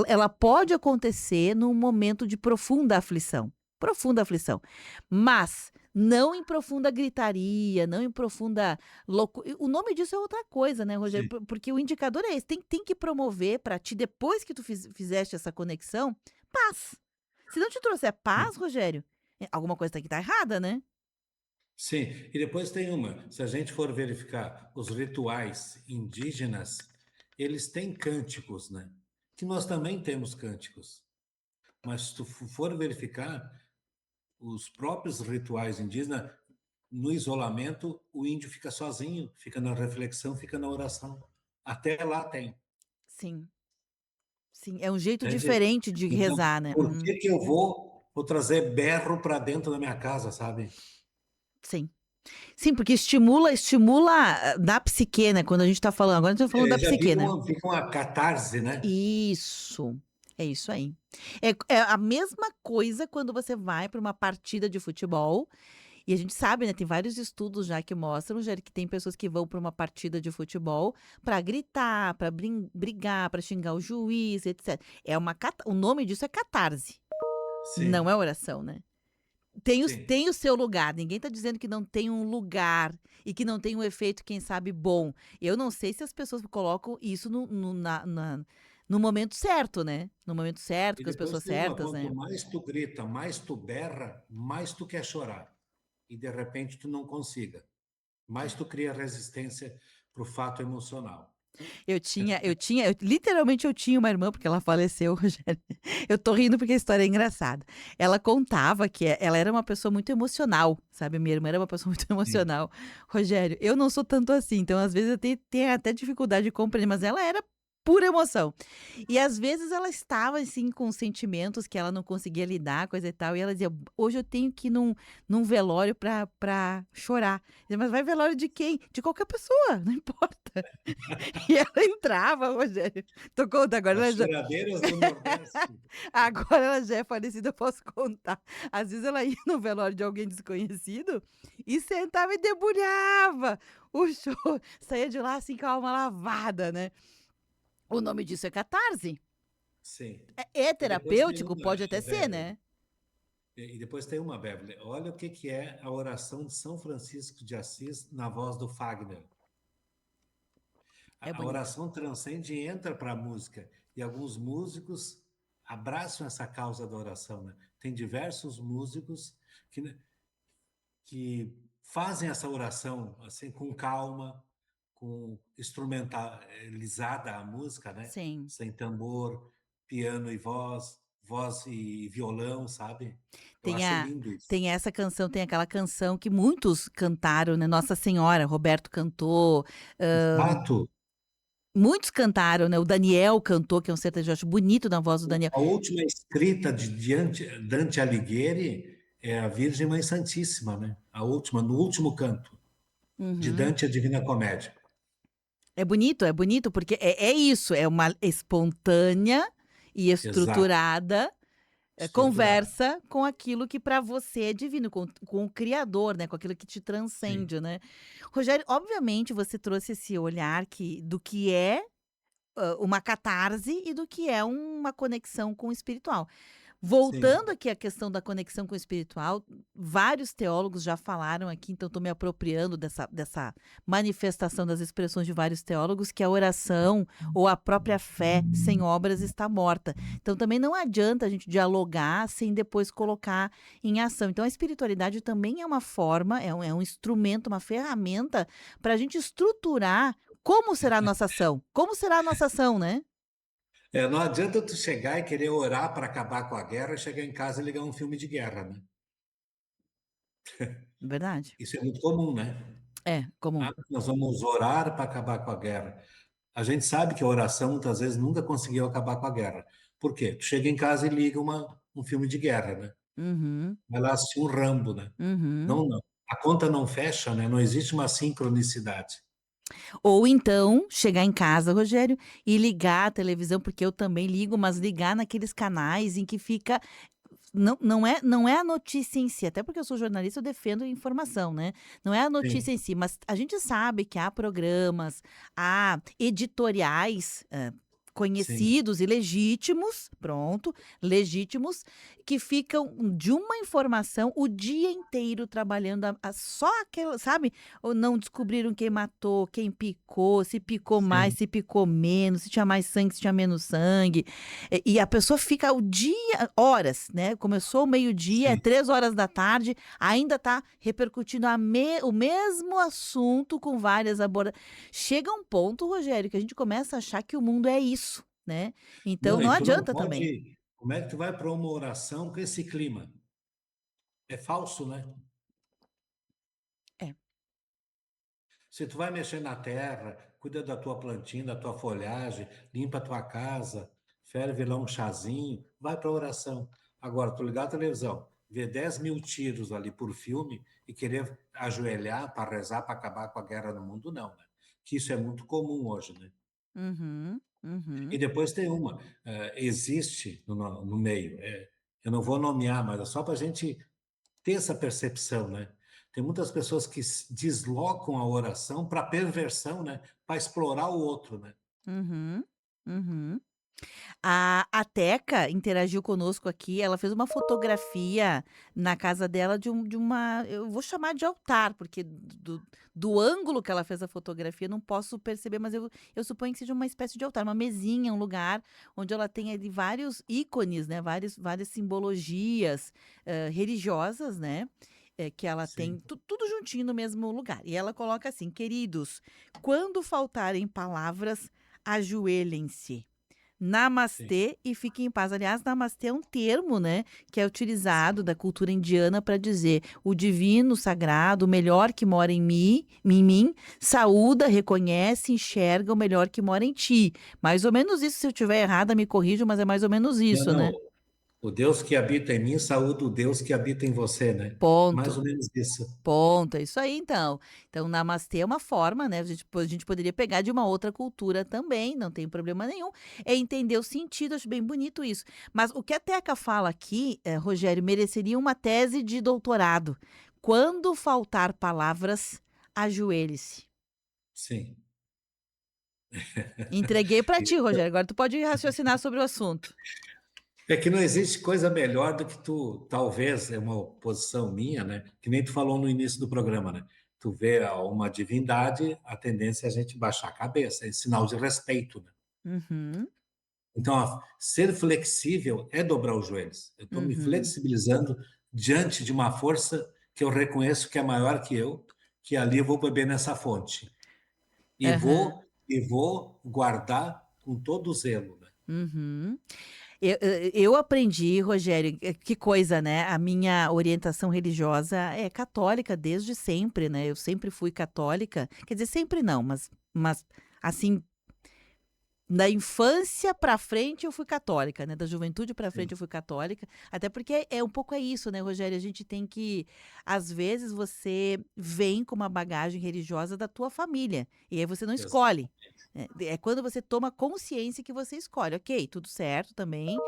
Speaker 1: ela pode acontecer num momento de profunda aflição, mas não em profunda gritaria, não em profunda loucura. O nome disso é outra coisa, né, Rogério? Porque o indicador é esse. Tem que promover para ti, depois que tu fizeste essa conexão, paz. Se não te trouxer paz, Rogério, alguma coisa aqui tá errada, né?
Speaker 2: Sim, e depois tem se a gente for verificar os rituais indígenas, eles têm cânticos, né? Que nós também temos cânticos. Mas se tu for verificar, os próprios rituais indígenas, no isolamento, o índio fica sozinho, fica na reflexão, fica na oração. Até lá tem.
Speaker 1: Sim. Sim, é um jeito
Speaker 2: Entende?
Speaker 1: diferente de
Speaker 2: Então,
Speaker 1: rezar, né?
Speaker 2: por que que eu vou trazer berro para dentro da minha casa, sabe?
Speaker 1: Sim. Sim, porque estimula da psique, né? Quando a gente tá falando, agora a gente tá falando da
Speaker 2: Já
Speaker 1: psique, né?
Speaker 2: fica uma catarse, né?
Speaker 1: Isso. É isso aí. É a mesma coisa quando você vai para uma partida de futebol. E a gente sabe, né? Tem vários estudos já que mostram, Jair, que tem pessoas que vão para uma partida de futebol para gritar, para brigar, para xingar o juiz, etc. O nome disso é catarse, não
Speaker 2: Sim,
Speaker 1: é oração, né?
Speaker 2: sim.
Speaker 1: Tem o seu lugar. Ninguém está dizendo que não tem um lugar e que não tem um efeito, quem sabe, bom. Eu não sei se as pessoas colocam isso no momento certo, né? No momento certo,
Speaker 2: E
Speaker 1: com as
Speaker 2: depois
Speaker 1: pessoas
Speaker 2: tem uma,
Speaker 1: certas,
Speaker 2: quanto
Speaker 1: né?
Speaker 2: mais tu grita, mais tu berra, mais tu quer chorar. E de repente tu não consiga. Mais tu cria resistência para o fato emocional.
Speaker 1: Literalmente eu tinha uma irmã, porque ela faleceu, Rogério. Eu tô rindo porque a história é engraçada. Ela contava que ela era uma pessoa muito emocional, sabe? Minha irmã era uma pessoa muito
Speaker 2: Sim.
Speaker 1: emocional. Rogério, eu não sou tanto assim, então às vezes eu tenho até dificuldade de compreender, mas ela era pura emoção. E às vezes ela estava assim com sentimentos que ela não conseguia lidar, coisa e tal, e ela dizia: "Hoje eu tenho que ir num velório pra chorar". Eu dizia, mas vai velório de quem? De qualquer pessoa, não importa. E ela entrava, Rogério. Tô contando,
Speaker 2: As choradeiras do Nordeste.
Speaker 1: agora ela já é falecida, eu posso contar. Às vezes ela ia no velório de alguém desconhecido e sentava e debulhava o show. Saía de lá assim com a alma lavada, né? O nome disso é catarse.
Speaker 2: Sim.
Speaker 1: É
Speaker 2: E depois tem
Speaker 1: terapêutico?
Speaker 2: uma,
Speaker 1: Pode até ser,
Speaker 2: Beverly.
Speaker 1: né?
Speaker 2: E depois tem uma, Beverly. Olha o que é a oração de São Francisco de Assis na voz do Fagner.
Speaker 1: É
Speaker 2: A
Speaker 1: bonita.
Speaker 2: oração transcende e entra para a música. E alguns músicos abraçam essa causa da oração, né? Tem diversos músicos que fazem essa oração assim com calma, com instrumentalizada a música, né?
Speaker 1: Sim.
Speaker 2: Sem tambor, piano e voz e violão, sabe? Eu
Speaker 1: Tem
Speaker 2: acho
Speaker 1: a
Speaker 2: lindo isso.
Speaker 1: tem essa canção, tem aquela canção que muitos cantaram, né? Nossa Senhora, Roberto cantou,
Speaker 2: Exato.
Speaker 1: muitos cantaram, né? O Daniel cantou, que é um sertanejo, eu acho bonito na voz do Daniel.
Speaker 2: A última escrita de Dante Alighieri é a Virgem Mãe Santíssima, né? A última, no último canto, de
Speaker 1: Uhum.
Speaker 2: Dante a Divina Comédia.
Speaker 1: É bonito, porque é isso, é uma espontânea e
Speaker 2: Exato,
Speaker 1: estruturada
Speaker 2: estruturada.
Speaker 1: conversa com aquilo que para você é divino, com o Criador, né? Com aquilo que te
Speaker 2: Sim,
Speaker 1: transcende, né? Rogério, obviamente você trouxe esse olhar do que é uma catarse e do que é uma conexão com o espiritual.
Speaker 2: sim.
Speaker 1: Voltando aqui à questão da conexão com o espiritual, vários teólogos já falaram aqui, então estou me apropriando dessa manifestação das expressões de vários teólogos, que a oração ou a própria fé sem obras está morta. Então também não adianta a gente dialogar sem depois colocar em ação. Então a espiritualidade também é uma forma, é um instrumento, uma ferramenta para a gente estruturar como será a nossa ação. Como será a nossa ação, né?
Speaker 2: Não adianta tu chegar e querer orar para acabar com a guerra, chegar em casa e ligar um filme de guerra, né?
Speaker 1: Verdade.
Speaker 2: Isso é muito comum, né?
Speaker 1: É, comum.
Speaker 2: Nós vamos orar para acabar com a guerra. A gente sabe que a oração muitas vezes nunca conseguiu acabar com a guerra. Por quê? Tu chega em casa e liga um filme de guerra, né?
Speaker 1: Uhum,
Speaker 2: Vai lá assistir um Rambo, né?
Speaker 1: uhum.
Speaker 2: Não, não. A conta não fecha, né? Não existe uma sincronicidade.
Speaker 1: Ou então, chegar em casa, Rogério, e ligar a televisão, porque eu também ligo, mas ligar naqueles canais em que fica. Não é a notícia em si, até porque eu sou jornalista, eu defendo informação, né? Não é a notícia
Speaker 2: Sim,
Speaker 1: em si, mas a gente sabe que há programas, há editoriais.
Speaker 2: sim,
Speaker 1: Conhecidos e legítimos, pronto, legítimos, que ficam de uma informação o dia inteiro trabalhando só aquela, sabe? Ou não descobriram quem matou, quem picou, se picou mais,
Speaker 2: sim,
Speaker 1: se picou menos, se tinha mais sangue, se tinha menos sangue. E a pessoa fica o dia, horas, né? Começou o meio-dia, é
Speaker 2: sim.
Speaker 1: 3 horas da tarde, ainda tá repercutindo o mesmo assunto com várias abordagens. Chega um ponto, Rogério, que a gente começa a achar que o mundo é isso, né? Então
Speaker 2: Não,
Speaker 1: não
Speaker 2: e tu não
Speaker 1: adianta também.
Speaker 2: pode. Como é que tu vai para uma oração com esse clima? É falso, né?
Speaker 1: É.
Speaker 2: Se tu vai mexer na terra, cuida da tua plantinha, da tua folhagem, limpa a tua casa, ferve lá um chazinho, vai para a oração. Agora, tu ligar a televisão, ver 10 mil tiros ali por filme e querer ajoelhar para rezar para acabar com a guerra no mundo, não, né? Que isso é muito comum hoje, né?
Speaker 1: Uhum,
Speaker 2: E
Speaker 1: uhum.
Speaker 2: depois tem existe no meio, eu não vou nomear, mas é só para a gente ter essa percepção, né? Tem muitas pessoas que deslocam a oração para perversão, né? Para explorar o outro, né?
Speaker 1: Uhum, uhum. A Teca interagiu conosco aqui, ela fez uma fotografia na casa dela de uma, eu vou chamar de altar, porque do ângulo que ela fez a fotografia eu não posso perceber, mas eu suponho que seja uma espécie de altar, uma mesinha, um lugar onde ela tem ali vários ícones, né, várias simbologias religiosas, né, que ela tem
Speaker 2: Sim,
Speaker 1: tudo juntinho no mesmo lugar. E ela coloca assim: queridos, quando faltarem palavras, ajoelhem-se.
Speaker 2: sim.
Speaker 1: Namastê e fique em paz. Aliás, namastê é um termo, né, que é utilizado da cultura indiana para dizer o divino, o sagrado, o melhor que mora em mim, saúda, reconhece, enxerga o melhor que mora em ti. Mais ou menos isso. Se eu estiver errada, me corrijam, mas é mais ou menos
Speaker 2: Não,
Speaker 1: isso, né?
Speaker 2: não. O Deus que habita em mim, saúda o Deus que habita em você, né? Mais
Speaker 1: Ponto.
Speaker 2: ou menos isso.
Speaker 1: Ponto, é isso aí então. Então, namastê é uma forma, né? A gente poderia pegar de uma outra cultura também, não tem problema nenhum. É entender o sentido, acho bem bonito isso. Mas o que a Teca fala aqui, Rogério, mereceria uma tese de doutorado. Quando faltar palavras, ajoelhe-se.
Speaker 2: Sim.
Speaker 1: Entreguei para ti, Rogério. Agora tu pode raciocinar sobre o assunto.
Speaker 2: É que não existe coisa melhor do que tu, talvez, é uma posição minha, né? Que nem tu falou no início do programa, né? Tu vê uma divindade, a tendência é a gente baixar a cabeça, é sinal de respeito, né?
Speaker 1: Uhum,
Speaker 2: Então, ser flexível é dobrar os joelhos. Eu estou me
Speaker 1: uhum,
Speaker 2: flexibilizando diante de uma força que eu reconheço que é maior que eu, que ali eu vou beber nessa fonte. E
Speaker 1: aham,
Speaker 2: vou guardar com todo zelo, né?
Speaker 1: uhum. Eu aprendi, Rogério, que coisa, né? A minha orientação religiosa é católica desde sempre, né? Eu sempre fui católica. Quer dizer, sempre não, mas assim, da infância pra frente eu fui católica, né? Da juventude pra frente
Speaker 2: Sim,
Speaker 1: eu fui católica. Até porque é um pouco isso, né, Rogério? A gente tem que, às vezes, você vem com uma bagagem religiosa da tua família e aí você não escolhe.
Speaker 2: exatamente.
Speaker 1: É quando você toma consciência que você escolhe. Ok, tudo certo também.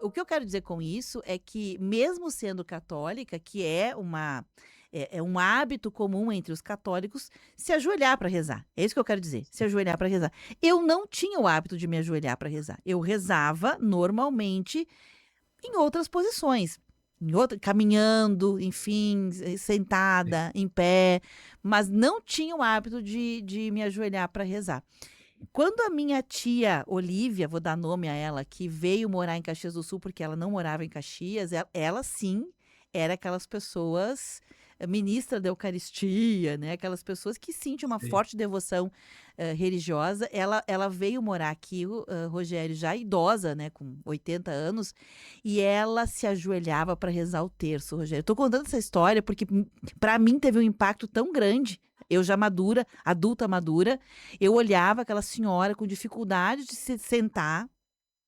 Speaker 1: O que eu quero dizer com isso é que, mesmo sendo católica, que é um hábito comum entre os católicos, se ajoelhar para rezar. É isso que eu quero dizer, se ajoelhar para rezar. Eu não tinha o hábito de me ajoelhar para rezar. Eu rezava normalmente em outras posições. Caminhando, enfim,
Speaker 2: Sim,
Speaker 1: sentada, em pé, mas não tinha o hábito de me ajoelhar para rezar. Quando a minha tia Olívia, vou dar nome a ela, que veio morar em Caxias do Sul, porque ela não morava em Caxias, ela sim era aquelas pessoas, ministra da Eucaristia, né? Aquelas pessoas que sentem uma
Speaker 2: sim.
Speaker 1: forte devoção religiosa. Ela veio morar aqui, Rogério, já idosa, né? Com 80 anos, e ela se ajoelhava para rezar o terço, Rogério. Estou contando essa história porque, para mim, teve um impacto tão grande. Eu já madura, adulta madura, eu olhava aquela senhora com dificuldade de se sentar.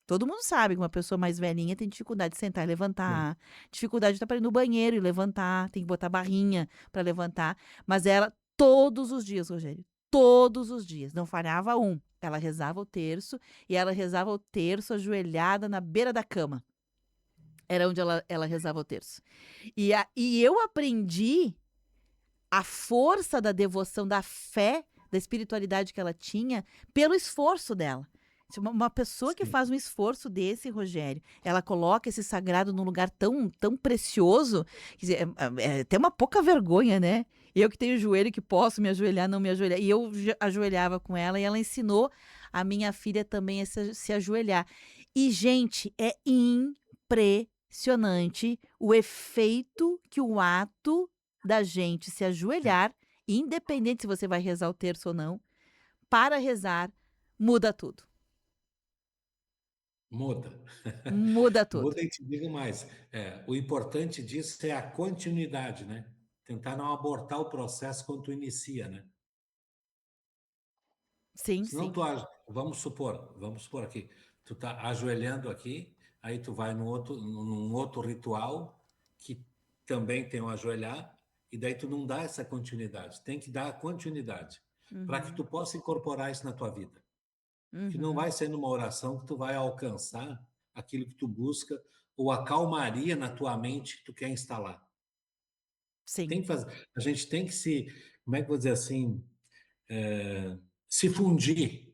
Speaker 1: Todo mundo sabe que uma pessoa mais velhinha tem dificuldade de sentar e
Speaker 2: Sim.
Speaker 1: levantar, dificuldade de estar para ir no banheiro e levantar, tem que botar barrinha para levantar. Mas ela, todos os dias, Rogério, todos os dias, não falhava um. Ela rezava o terço e ela rezava o terço ajoelhada na beira da cama. Era onde ela rezava o terço. E eu aprendi a força da devoção, da fé, da espiritualidade que ela tinha, pelo esforço dela. Se uma pessoa que
Speaker 2: Sim.
Speaker 1: faz um esforço desse, Rogério, ela coloca esse sagrado num lugar tão, tão precioso, quer dizer, é até uma pouca vergonha, né? Eu que tenho joelho, que posso me ajoelhar, não me ajoelhar. E eu ajoelhava com ela e ela ensinou a minha filha também a se ajoelhar. E, gente, é impressionante o efeito que o ato da gente se ajoelhar, independente se você vai rezar o terço ou não, para rezar, muda tudo.
Speaker 2: Muda.
Speaker 1: Muda tudo.
Speaker 2: Muda e te digo mais. O importante disso é a continuidade, né? Tentar não abortar o processo quando tu inicia, né?
Speaker 1: Sim,
Speaker 2: Senão
Speaker 1: sim.
Speaker 2: tu age, vamos supor aqui, Tu tá ajoelhando aqui, aí tu vai num outro ritual que também tem o ajoelhar, e daí tu não dá essa continuidade. Tem que dar a continuidade para que
Speaker 1: Uhum,
Speaker 2: tu possa incorporar isso na tua vida. Que não
Speaker 1: uhum.
Speaker 2: vai ser numa oração que tu vai alcançar aquilo que tu busca ou a calmaria na tua mente que tu quer instalar.
Speaker 1: Sim,
Speaker 2: Tem que fazer, a gente tem que se, como é que eu vou dizer assim, se fundir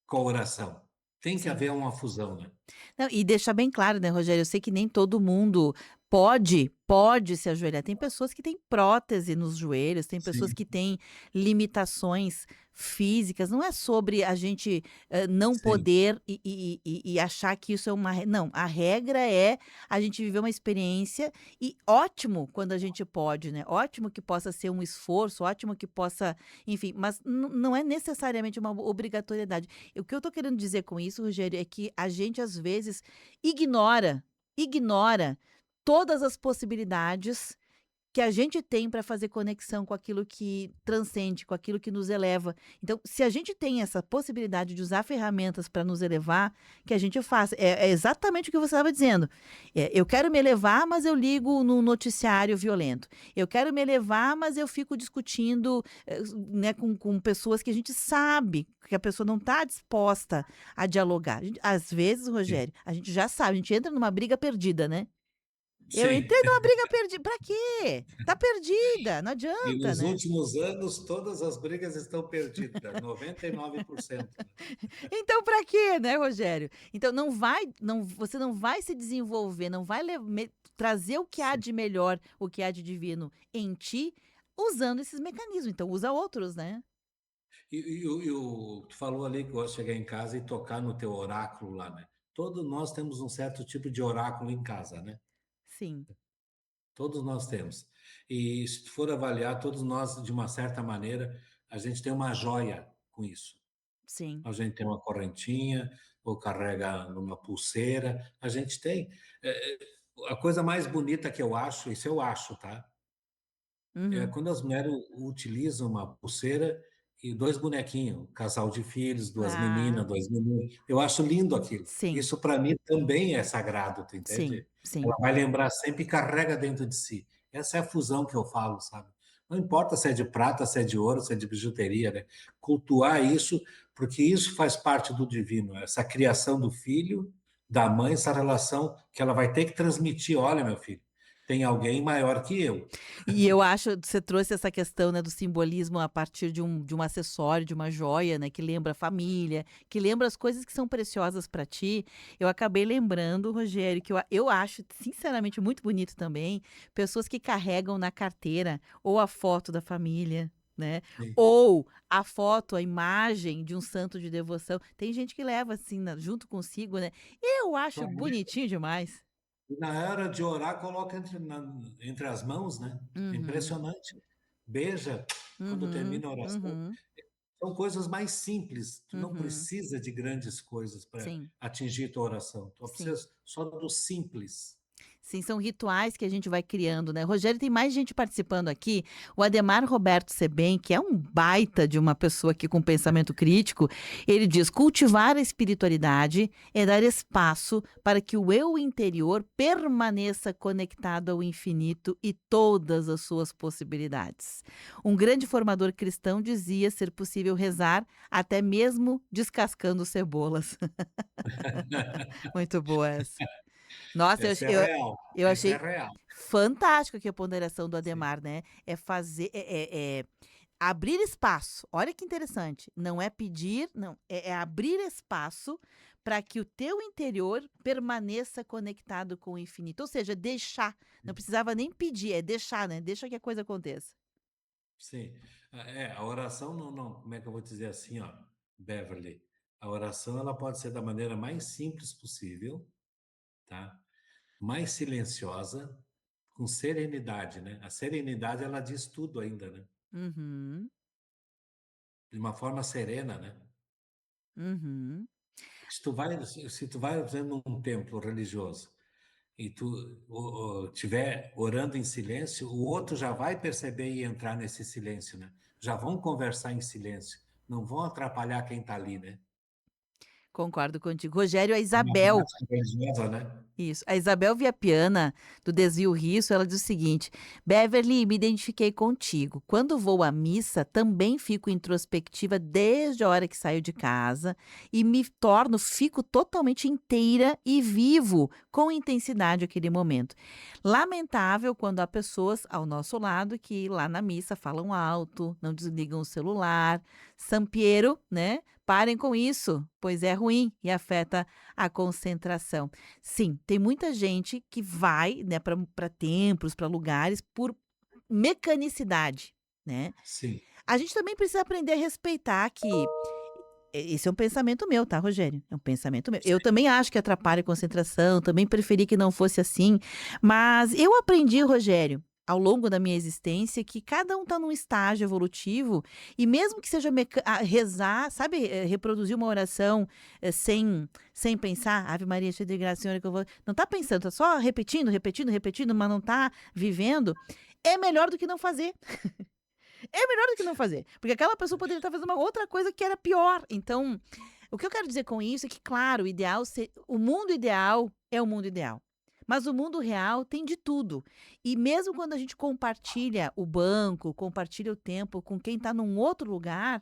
Speaker 2: com a oração. Tem que
Speaker 1: sim.
Speaker 2: haver uma fusão, né?
Speaker 1: Não, e deixar bem claro, né, Rogério, eu sei que nem todo mundo pode se ajoelhar. Tem pessoas que têm prótese nos joelhos, tem pessoas
Speaker 2: Sim,
Speaker 1: que têm limitações físicas. Não é sobre a gente não
Speaker 2: sim,
Speaker 1: poder e achar que isso é uma. Não, a regra é a gente viver uma experiência e ótimo quando a gente pode, né? Ótimo que possa ser um esforço, ótimo que possa, enfim, mas não é necessariamente uma obrigatoriedade. O que eu tô querendo dizer com isso, Rogério, é que a gente às vezes ignora todas as possibilidades que a gente tem para fazer conexão com aquilo que transcende, com aquilo que nos eleva. Então, se a gente tem essa possibilidade de usar ferramentas para nos elevar, que a gente faça. É exatamente o que você estava dizendo. Eu quero me elevar, mas eu ligo no noticiário violento. Eu quero me elevar, mas eu fico discutindo né, com pessoas que a gente sabe que a pessoa não está disposta a dialogar. Às vezes,
Speaker 2: sim.
Speaker 1: Rogério, a gente já sabe, a gente entra numa briga perdida, né? Eu
Speaker 2: Sim.
Speaker 1: entrei numa briga perdida. Pra quê? Tá perdida, não
Speaker 2: E
Speaker 1: adianta,
Speaker 2: nos
Speaker 1: né?
Speaker 2: últimos anos, todas as brigas estão perdidas, 99%, né?
Speaker 1: Então pra quê, né, Rogério? Então você não vai se desenvolver, não vai trazer o que há
Speaker 2: Sim.
Speaker 1: de melhor, o que há de divino em ti, usando esses mecanismos. Então usa outros, né?
Speaker 2: Tu falou ali que gosta de chegar em casa e tocar no teu oráculo lá, né? Todos nós temos um certo tipo de oráculo em casa, né?
Speaker 1: Sim,
Speaker 2: Todos nós temos. E se tu for avaliar, todos nós, de uma certa maneira, a gente tem uma joia com isso.
Speaker 1: sim.
Speaker 2: A gente tem uma correntinha, ou carrega numa pulseira. A gente tem. é, a coisa mais bonita que eu acho, isso eu acho, tá? É
Speaker 1: Uhum.
Speaker 2: quando as mulheres utilizam uma pulseira e dois bonequinhos, um casal de filhos, duas
Speaker 1: Ah,
Speaker 2: meninas, dois meninos. Eu acho lindo aquilo.
Speaker 1: sim,
Speaker 2: Isso para mim também é sagrado, tu
Speaker 1: sim,
Speaker 2: entende? Ela
Speaker 1: sim.
Speaker 2: vai lembrar sempre e carrega dentro de si. Essa é a fusão que eu falo, sabe? Não importa se é de prata, se é de ouro, se é de bijuteria, né? Cultuar isso, porque isso faz parte do divino, essa criação do filho, da mãe, essa relação que ela vai ter que transmitir. Olha, meu filho, tem alguém maior que eu.
Speaker 1: E eu acho que você trouxe essa questão, né, do simbolismo a partir de um acessório, de uma joia, né, que lembra a família, que lembra as coisas que são preciosas para ti. Eu acabei lembrando, Rogério, que eu acho, sinceramente, muito bonito também, pessoas que carregam na carteira ou a foto da família, né?
Speaker 2: Sim.
Speaker 1: Ou a foto, a imagem de um santo de devoção. Tem gente que leva assim, junto consigo, né? Eu acho bonitinho demais.
Speaker 2: E na hora de orar, coloca entre as mãos, né? É
Speaker 1: Uhum,
Speaker 2: impressionante. Beija quando
Speaker 1: uhum,
Speaker 2: termina a oração.
Speaker 1: uhum,
Speaker 2: São coisas mais simples. Tu não
Speaker 1: uhum.
Speaker 2: precisa de grandes coisas para
Speaker 1: Sim,
Speaker 2: atingir tua oração. Tu
Speaker 1: sim.
Speaker 2: precisa só do simples.
Speaker 1: Sim, são rituais que a gente vai criando, né? Rogério, tem mais gente participando aqui. O Ademar Roberto Sebem, que é um baita de uma pessoa aqui com pensamento crítico, ele diz: cultivar a espiritualidade é dar espaço para que o eu interior permaneça conectado ao infinito e todas as suas possibilidades. Um grande formador cristão dizia ser possível rezar até mesmo descascando cebolas. Muito boa essa. Nossa,
Speaker 2: Essa é real.
Speaker 1: eu
Speaker 2: Essa é
Speaker 1: achei
Speaker 2: real.
Speaker 1: fantástico aqui a ponderação do
Speaker 2: Sim.
Speaker 1: Ademar, né? É fazer, abrir espaço. Olha que interessante. Não é pedir, não. É abrir espaço para que o teu interior permaneça conectado com o infinito. Ou seja, deixar. Não precisava nem pedir, é deixar, né? Deixa que a coisa aconteça.
Speaker 2: Sim. A oração não, como é que eu vou dizer assim, ó, Beverly? A oração ela pode ser da maneira mais simples possível, tá? Mais silenciosa, com serenidade, né? A serenidade ela diz tudo ainda, né?
Speaker 1: Uhum,
Speaker 2: De uma forma serena, né?
Speaker 1: uhum.
Speaker 2: Se tu vai, por exemplo, num templo religioso e tu tiver orando em silêncio, o outro já vai perceber e entrar nesse silêncio, né? Já vão conversar em silêncio, não vão atrapalhar quem está ali, né?
Speaker 1: Concordo contigo. Rogério, a
Speaker 2: É uma
Speaker 1: Isabel,
Speaker 2: prática religiosa, né?
Speaker 1: isso, a Isabel Viapiana, do Desvio Risso, ela diz o seguinte: Beverly, me identifiquei contigo. Quando vou à missa, também fico introspectiva desde a hora que saio de casa e fico totalmente inteira e vivo com intensidade aquele momento. Lamentável quando há pessoas ao nosso lado que lá na missa falam alto, não desligam o celular. Sampiero, né? Parem com isso, pois é ruim e afeta a concentração. Sim, tem muita gente que vai, né, para templos, para lugares por mecanicidade, né?
Speaker 2: Sim.
Speaker 1: A gente também precisa aprender a respeitar que esse é um pensamento meu, tá, Rogério? É um pensamento meu. Eu também acho que atrapalha a concentração, também preferi que não fosse assim, mas eu aprendi, Rogério, ao longo da minha existência, que cada um está num estágio evolutivo e mesmo que seja rezar, sabe, reproduzir uma oração sem pensar, Ave Maria, cheia de graça, Senhor, que eu vou... Não está pensando, está só repetindo, mas não está vivendo, é melhor do que não fazer. É melhor do que não fazer, porque aquela pessoa poderia estar fazendo uma outra coisa que era pior. Então, o que eu quero dizer com isso é que, claro, o mundo ideal é o mundo ideal. Mas o mundo real tem de tudo. E mesmo quando a gente compartilha o banco, compartilha o tempo com quem está num outro lugar,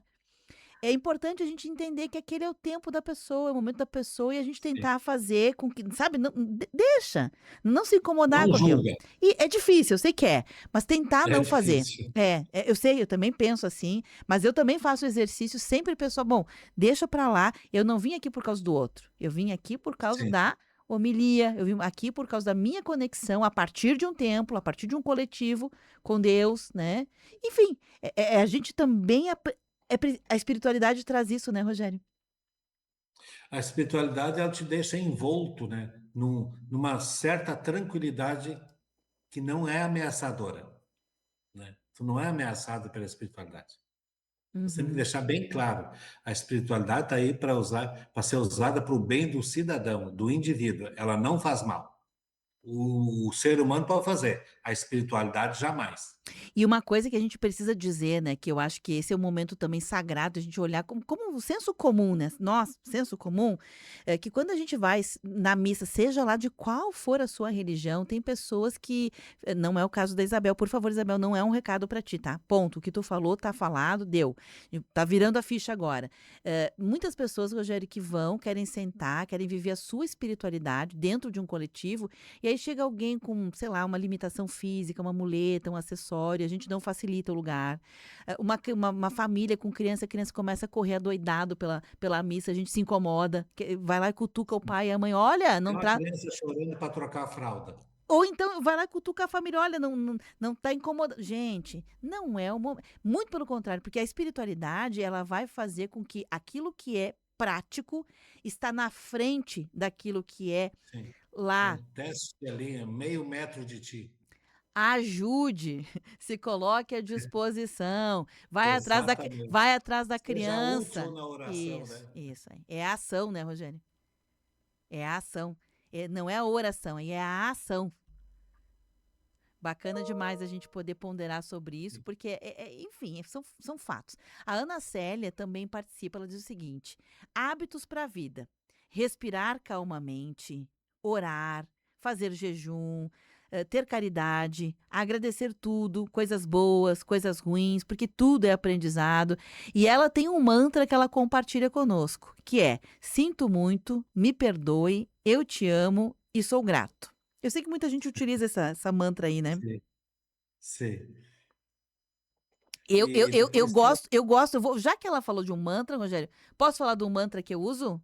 Speaker 1: é importante a gente entender que aquele é o tempo da pessoa, é o momento da pessoa, e a gente tentar fazer com que, sabe, deixa, não se incomodar
Speaker 2: Não
Speaker 1: com aquilo.
Speaker 2: julga.
Speaker 1: E é difícil, eu sei que é, mas tentar
Speaker 2: É
Speaker 1: não fazer.
Speaker 2: difícil.
Speaker 1: Eu sei, eu também penso assim, mas eu também faço exercício, sempre pessoal, bom, deixa pra lá, eu não vim aqui por causa do outro, eu vim aqui por causa
Speaker 2: Sim.
Speaker 1: da homilia, eu vim aqui por causa da minha conexão a partir de um templo, a partir de um coletivo com Deus, né? Enfim, a gente também a espiritualidade traz isso, né, Rogério?
Speaker 2: A espiritualidade, ela te deixa envolto, né? Numa certa tranquilidade que não é ameaçadora, né? Tu não é ameaçado pela espiritualidade. Você tem que deixar bem claro, a espiritualidade está aí para ser usada para o bem do cidadão, do indivíduo. Ela não faz mal. O ser humano pode fazer, a espiritualidade jamais.
Speaker 1: E uma coisa que a gente precisa dizer, né, que eu acho que esse é um momento também sagrado, a gente olhar como o senso comum, né? Nossa, senso comum, é que quando a gente vai na missa, seja lá de qual for a sua religião, tem pessoas que, não é o caso da Isabel, por favor, Isabel, não é um recado para ti, tá? Ponto, o que tu falou, tá falado, deu. Tá virando a ficha agora. Muitas pessoas, Rogério, que querem sentar, querem viver a sua espiritualidade dentro de um coletivo, e aí chega alguém com, sei lá, uma limitação física, uma muleta, um acessório, a gente não facilita o lugar. Uma família com criança, a criança começa a correr adoidado pela missa, a gente se incomoda, vai lá e cutuca o pai e a mãe, olha, não
Speaker 2: Tem uma
Speaker 1: traz...
Speaker 2: criança chorando para trocar a fralda.
Speaker 1: Ou então vai lá e cutuca a família, olha, não tá incomodando. Gente, não é o momento. Muito pelo contrário, porque a espiritualidade, ela vai fazer com que aquilo que é prático está na frente daquilo que é
Speaker 2: Sim.
Speaker 1: lá.
Speaker 2: Acontece ali a meio metro de ti.
Speaker 1: Ajude, se coloque à disposição, vai atrás
Speaker 2: Exatamente.
Speaker 1: da
Speaker 2: Seja
Speaker 1: criança.
Speaker 2: útil na oração,
Speaker 1: Isso,
Speaker 2: né?
Speaker 1: isso aí. É a ação, né, Rogério? É a ação. Não é a oração, é a ação. Bacana demais a gente poder ponderar sobre isso, porque, enfim, são fatos. A Ana Célia também participa, ela diz o seguinte: hábitos para a vida. Respirar calmamente, orar, fazer jejum, ter caridade, agradecer tudo, coisas boas, coisas ruins, porque tudo é aprendizado. E ela tem um mantra que ela compartilha conosco, que é: sinto muito, me perdoe, eu te amo e sou grato. Eu sei que muita gente utiliza essa mantra aí, né?
Speaker 2: Sim. Sim.
Speaker 1: Eu
Speaker 2: depois
Speaker 1: gosto, já que ela falou de um mantra, Rogério, posso falar de um mantra que eu uso?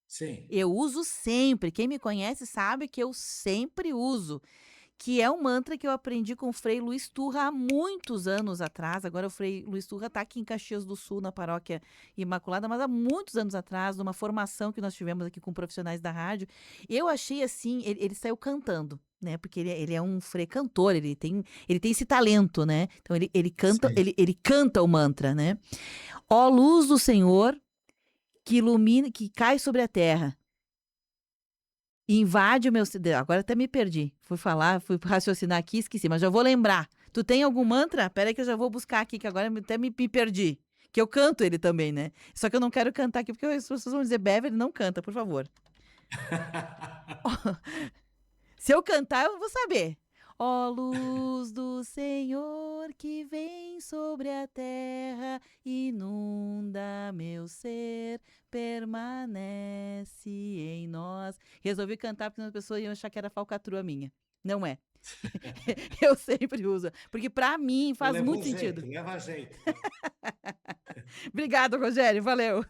Speaker 2: Sim.
Speaker 1: Eu uso sempre, quem me conhece sabe que eu sempre uso, que é um mantra que eu aprendi com o Frei Luiz Turra há muitos anos atrás. Agora o Frei Luiz Turra está aqui em Caxias do Sul, na Paróquia Imaculada, mas há muitos anos atrás, numa formação que nós tivemos aqui com profissionais da rádio, eu achei assim, ele saiu cantando, né? Porque ele é um frei cantor, ele tem esse talento, né? Então ele canta, ele canta o mantra, né? Ó luz do Senhor, que ilumina, que cai sobre a terra, invade o meu... Agora até me perdi. Fui raciocinar aqui, esqueci, mas já vou lembrar. Tu tem algum mantra? Pera aí que eu já vou buscar aqui, que agora até me perdi. Que eu canto ele também, né? Só que eu não quero cantar aqui, porque as pessoas vão dizer, Beverly, não canta, por favor. Se eu cantar, eu vou saber. Ó luz do Senhor que vem sobre a terra, inunda meu ser, permanece em nós. Resolvi cantar porque as pessoas iam achar que era falcatrua minha. Não é. Eu sempre uso. Porque pra mim faz
Speaker 2: Levou
Speaker 1: muito
Speaker 2: jeito,
Speaker 1: sentido.
Speaker 2: leva jeito.
Speaker 1: Obrigado, Rogério. Valeu.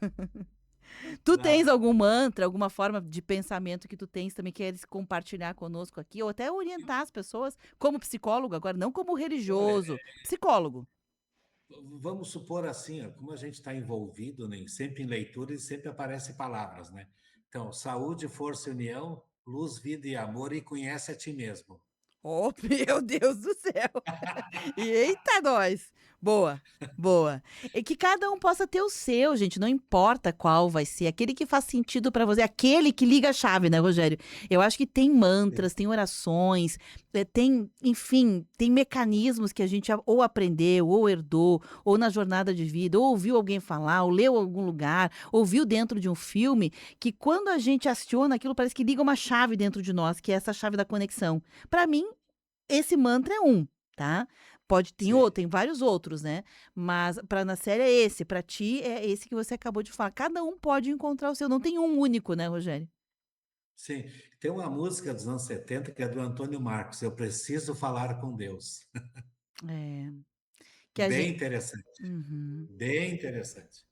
Speaker 1: Tu tens
Speaker 2: Nada.
Speaker 1: algum mantra, alguma forma de pensamento que tu tens também queres compartilhar conosco aqui, ou até orientar as pessoas como psicólogo agora, não como religioso, psicólogo.
Speaker 2: Vamos supor assim, ó, como a gente está envolvido, né, sempre em leitura e sempre aparecem palavras, né? Então, saúde, força e união, luz, vida e amor, e conhece a ti mesmo.
Speaker 1: Oh, meu Deus do céu! Eita, nós! Boa, boa. E que cada um possa ter o seu, gente, não importa qual vai ser, aquele que faz sentido pra você, aquele que liga a chave, né, Rogério? Eu acho que tem mantras, tem orações, tem, enfim, tem mecanismos que a gente ou aprendeu, ou herdou, ou na jornada de vida, ou ouviu alguém falar, ou leu em algum lugar, ou viu dentro de um filme, que quando a gente aciona aquilo, parece que liga uma chave dentro de nós, que é essa chave da conexão. Pra mim, esse mantra é um, tá? Pode ter outro, tem vários outros, né? Mas para na série é esse, para ti é esse que você acabou de falar. Cada um pode encontrar o seu, não tem um único, né, Rogério?
Speaker 2: Sim, tem uma música dos anos 70 que é do Antônio Marcos, Eu Preciso Falar com Deus.
Speaker 1: É, que a
Speaker 2: Bem
Speaker 1: gente...
Speaker 2: interessante,
Speaker 1: Uhum.
Speaker 2: bem interessante.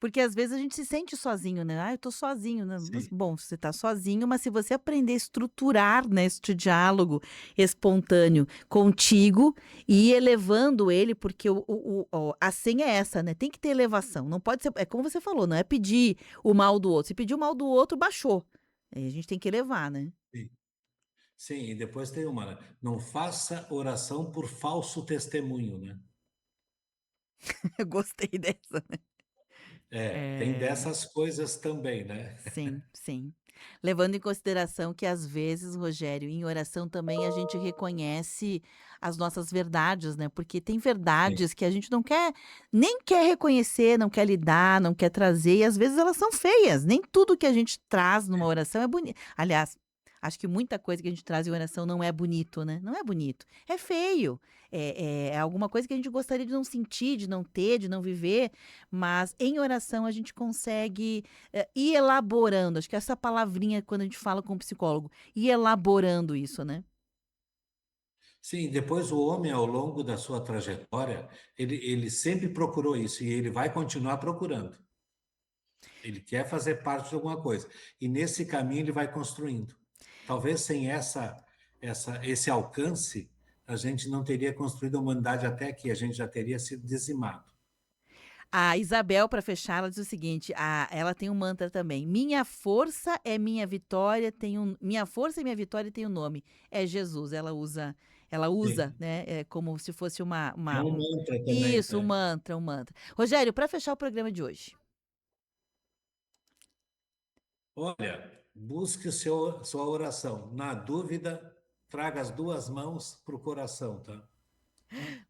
Speaker 1: Porque às vezes a gente se sente sozinho, né? Ah, eu tô sozinho, né? Mas, bom, você tá sozinho, mas se você aprender a estruturar, né, este diálogo espontâneo contigo e ir elevando ele, porque a senha é essa, né? Tem que ter elevação. Não pode ser, é como você falou, não é pedir o mal do outro. Se pedir o mal do outro, baixou. Aí a gente tem que elevar, né?
Speaker 2: Sim. Sim, e depois tem uma, né? Não faça oração por falso testemunho, né?
Speaker 1: Eu gostei dessa, né?
Speaker 2: Tem dessas coisas também, né?
Speaker 1: Sim, sim. Levando em consideração que às vezes, Rogério, em oração também a gente reconhece as nossas verdades, né? Porque tem verdades que a gente não quer, nem quer reconhecer, não quer lidar, não quer trazer, e às vezes elas são feias. Nem tudo que a gente traz numa oração é bonito. Aliás, acho que muita coisa que a gente traz em oração não é bonito, né? Não é bonito. É feio. É alguma coisa que a gente gostaria de não sentir, de não ter, de não viver. Mas em oração a gente consegue ir elaborando. Acho que essa palavrinha, quando a gente fala com o psicólogo, ir elaborando isso, né?
Speaker 2: Sim, depois o homem, ao longo da sua trajetória, ele sempre procurou isso e ele vai continuar procurando. Ele quer fazer parte de alguma coisa. E nesse caminho ele vai construindo. Talvez sem esse alcance, a gente não teria construído a humanidade até aqui, a gente já teria sido dizimado.
Speaker 1: A Isabel, para fechar, ela diz o seguinte: ela tem um mantra também. Minha força é minha vitória, minha força e minha vitória tem um nome. É Jesus. Ela usa,
Speaker 2: Sim.
Speaker 1: né? Como se fosse
Speaker 2: É um mantra também,
Speaker 1: Isso, um
Speaker 2: né?
Speaker 1: mantra, um mantra. Rogério, para fechar o programa de hoje.
Speaker 2: Olha, busque sua oração. Na dúvida, traga as duas mãos para o coração, tá?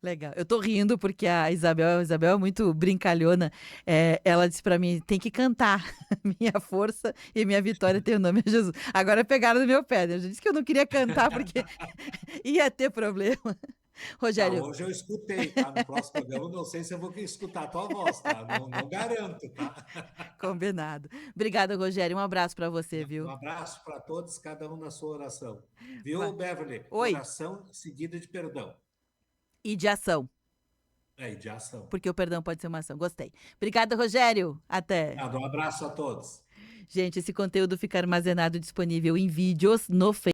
Speaker 1: Legal. Eu tô rindo porque a Isabel é muito brincalhona. Ela disse pra mim, tem que cantar. Minha força e minha vitória tem o nome de Jesus. Agora pegaram no meu pé, né? Eu já disse que eu não queria cantar porque ia ter problema. Rogério,
Speaker 2: Hoje eu escutei, tá? No próximo programa eu não sei se eu vou escutar a tua voz, tá? Não garanto, tá?
Speaker 1: combinado. Obrigada, Rogério. Um abraço pra você,
Speaker 2: Um
Speaker 1: viu?
Speaker 2: abraço para todos, cada um na sua oração. Viu,
Speaker 1: Vai.
Speaker 2: Beverly?
Speaker 1: Oi.
Speaker 2: Oração seguida de perdão.
Speaker 1: E de ação,
Speaker 2: E de ação.
Speaker 1: porque o perdão pode ser uma ação. Gostei. Obrigada, Rogério. Até.
Speaker 2: Um abraço a todos.
Speaker 1: Gente, esse conteúdo fica armazenado disponível em vídeos no Facebook.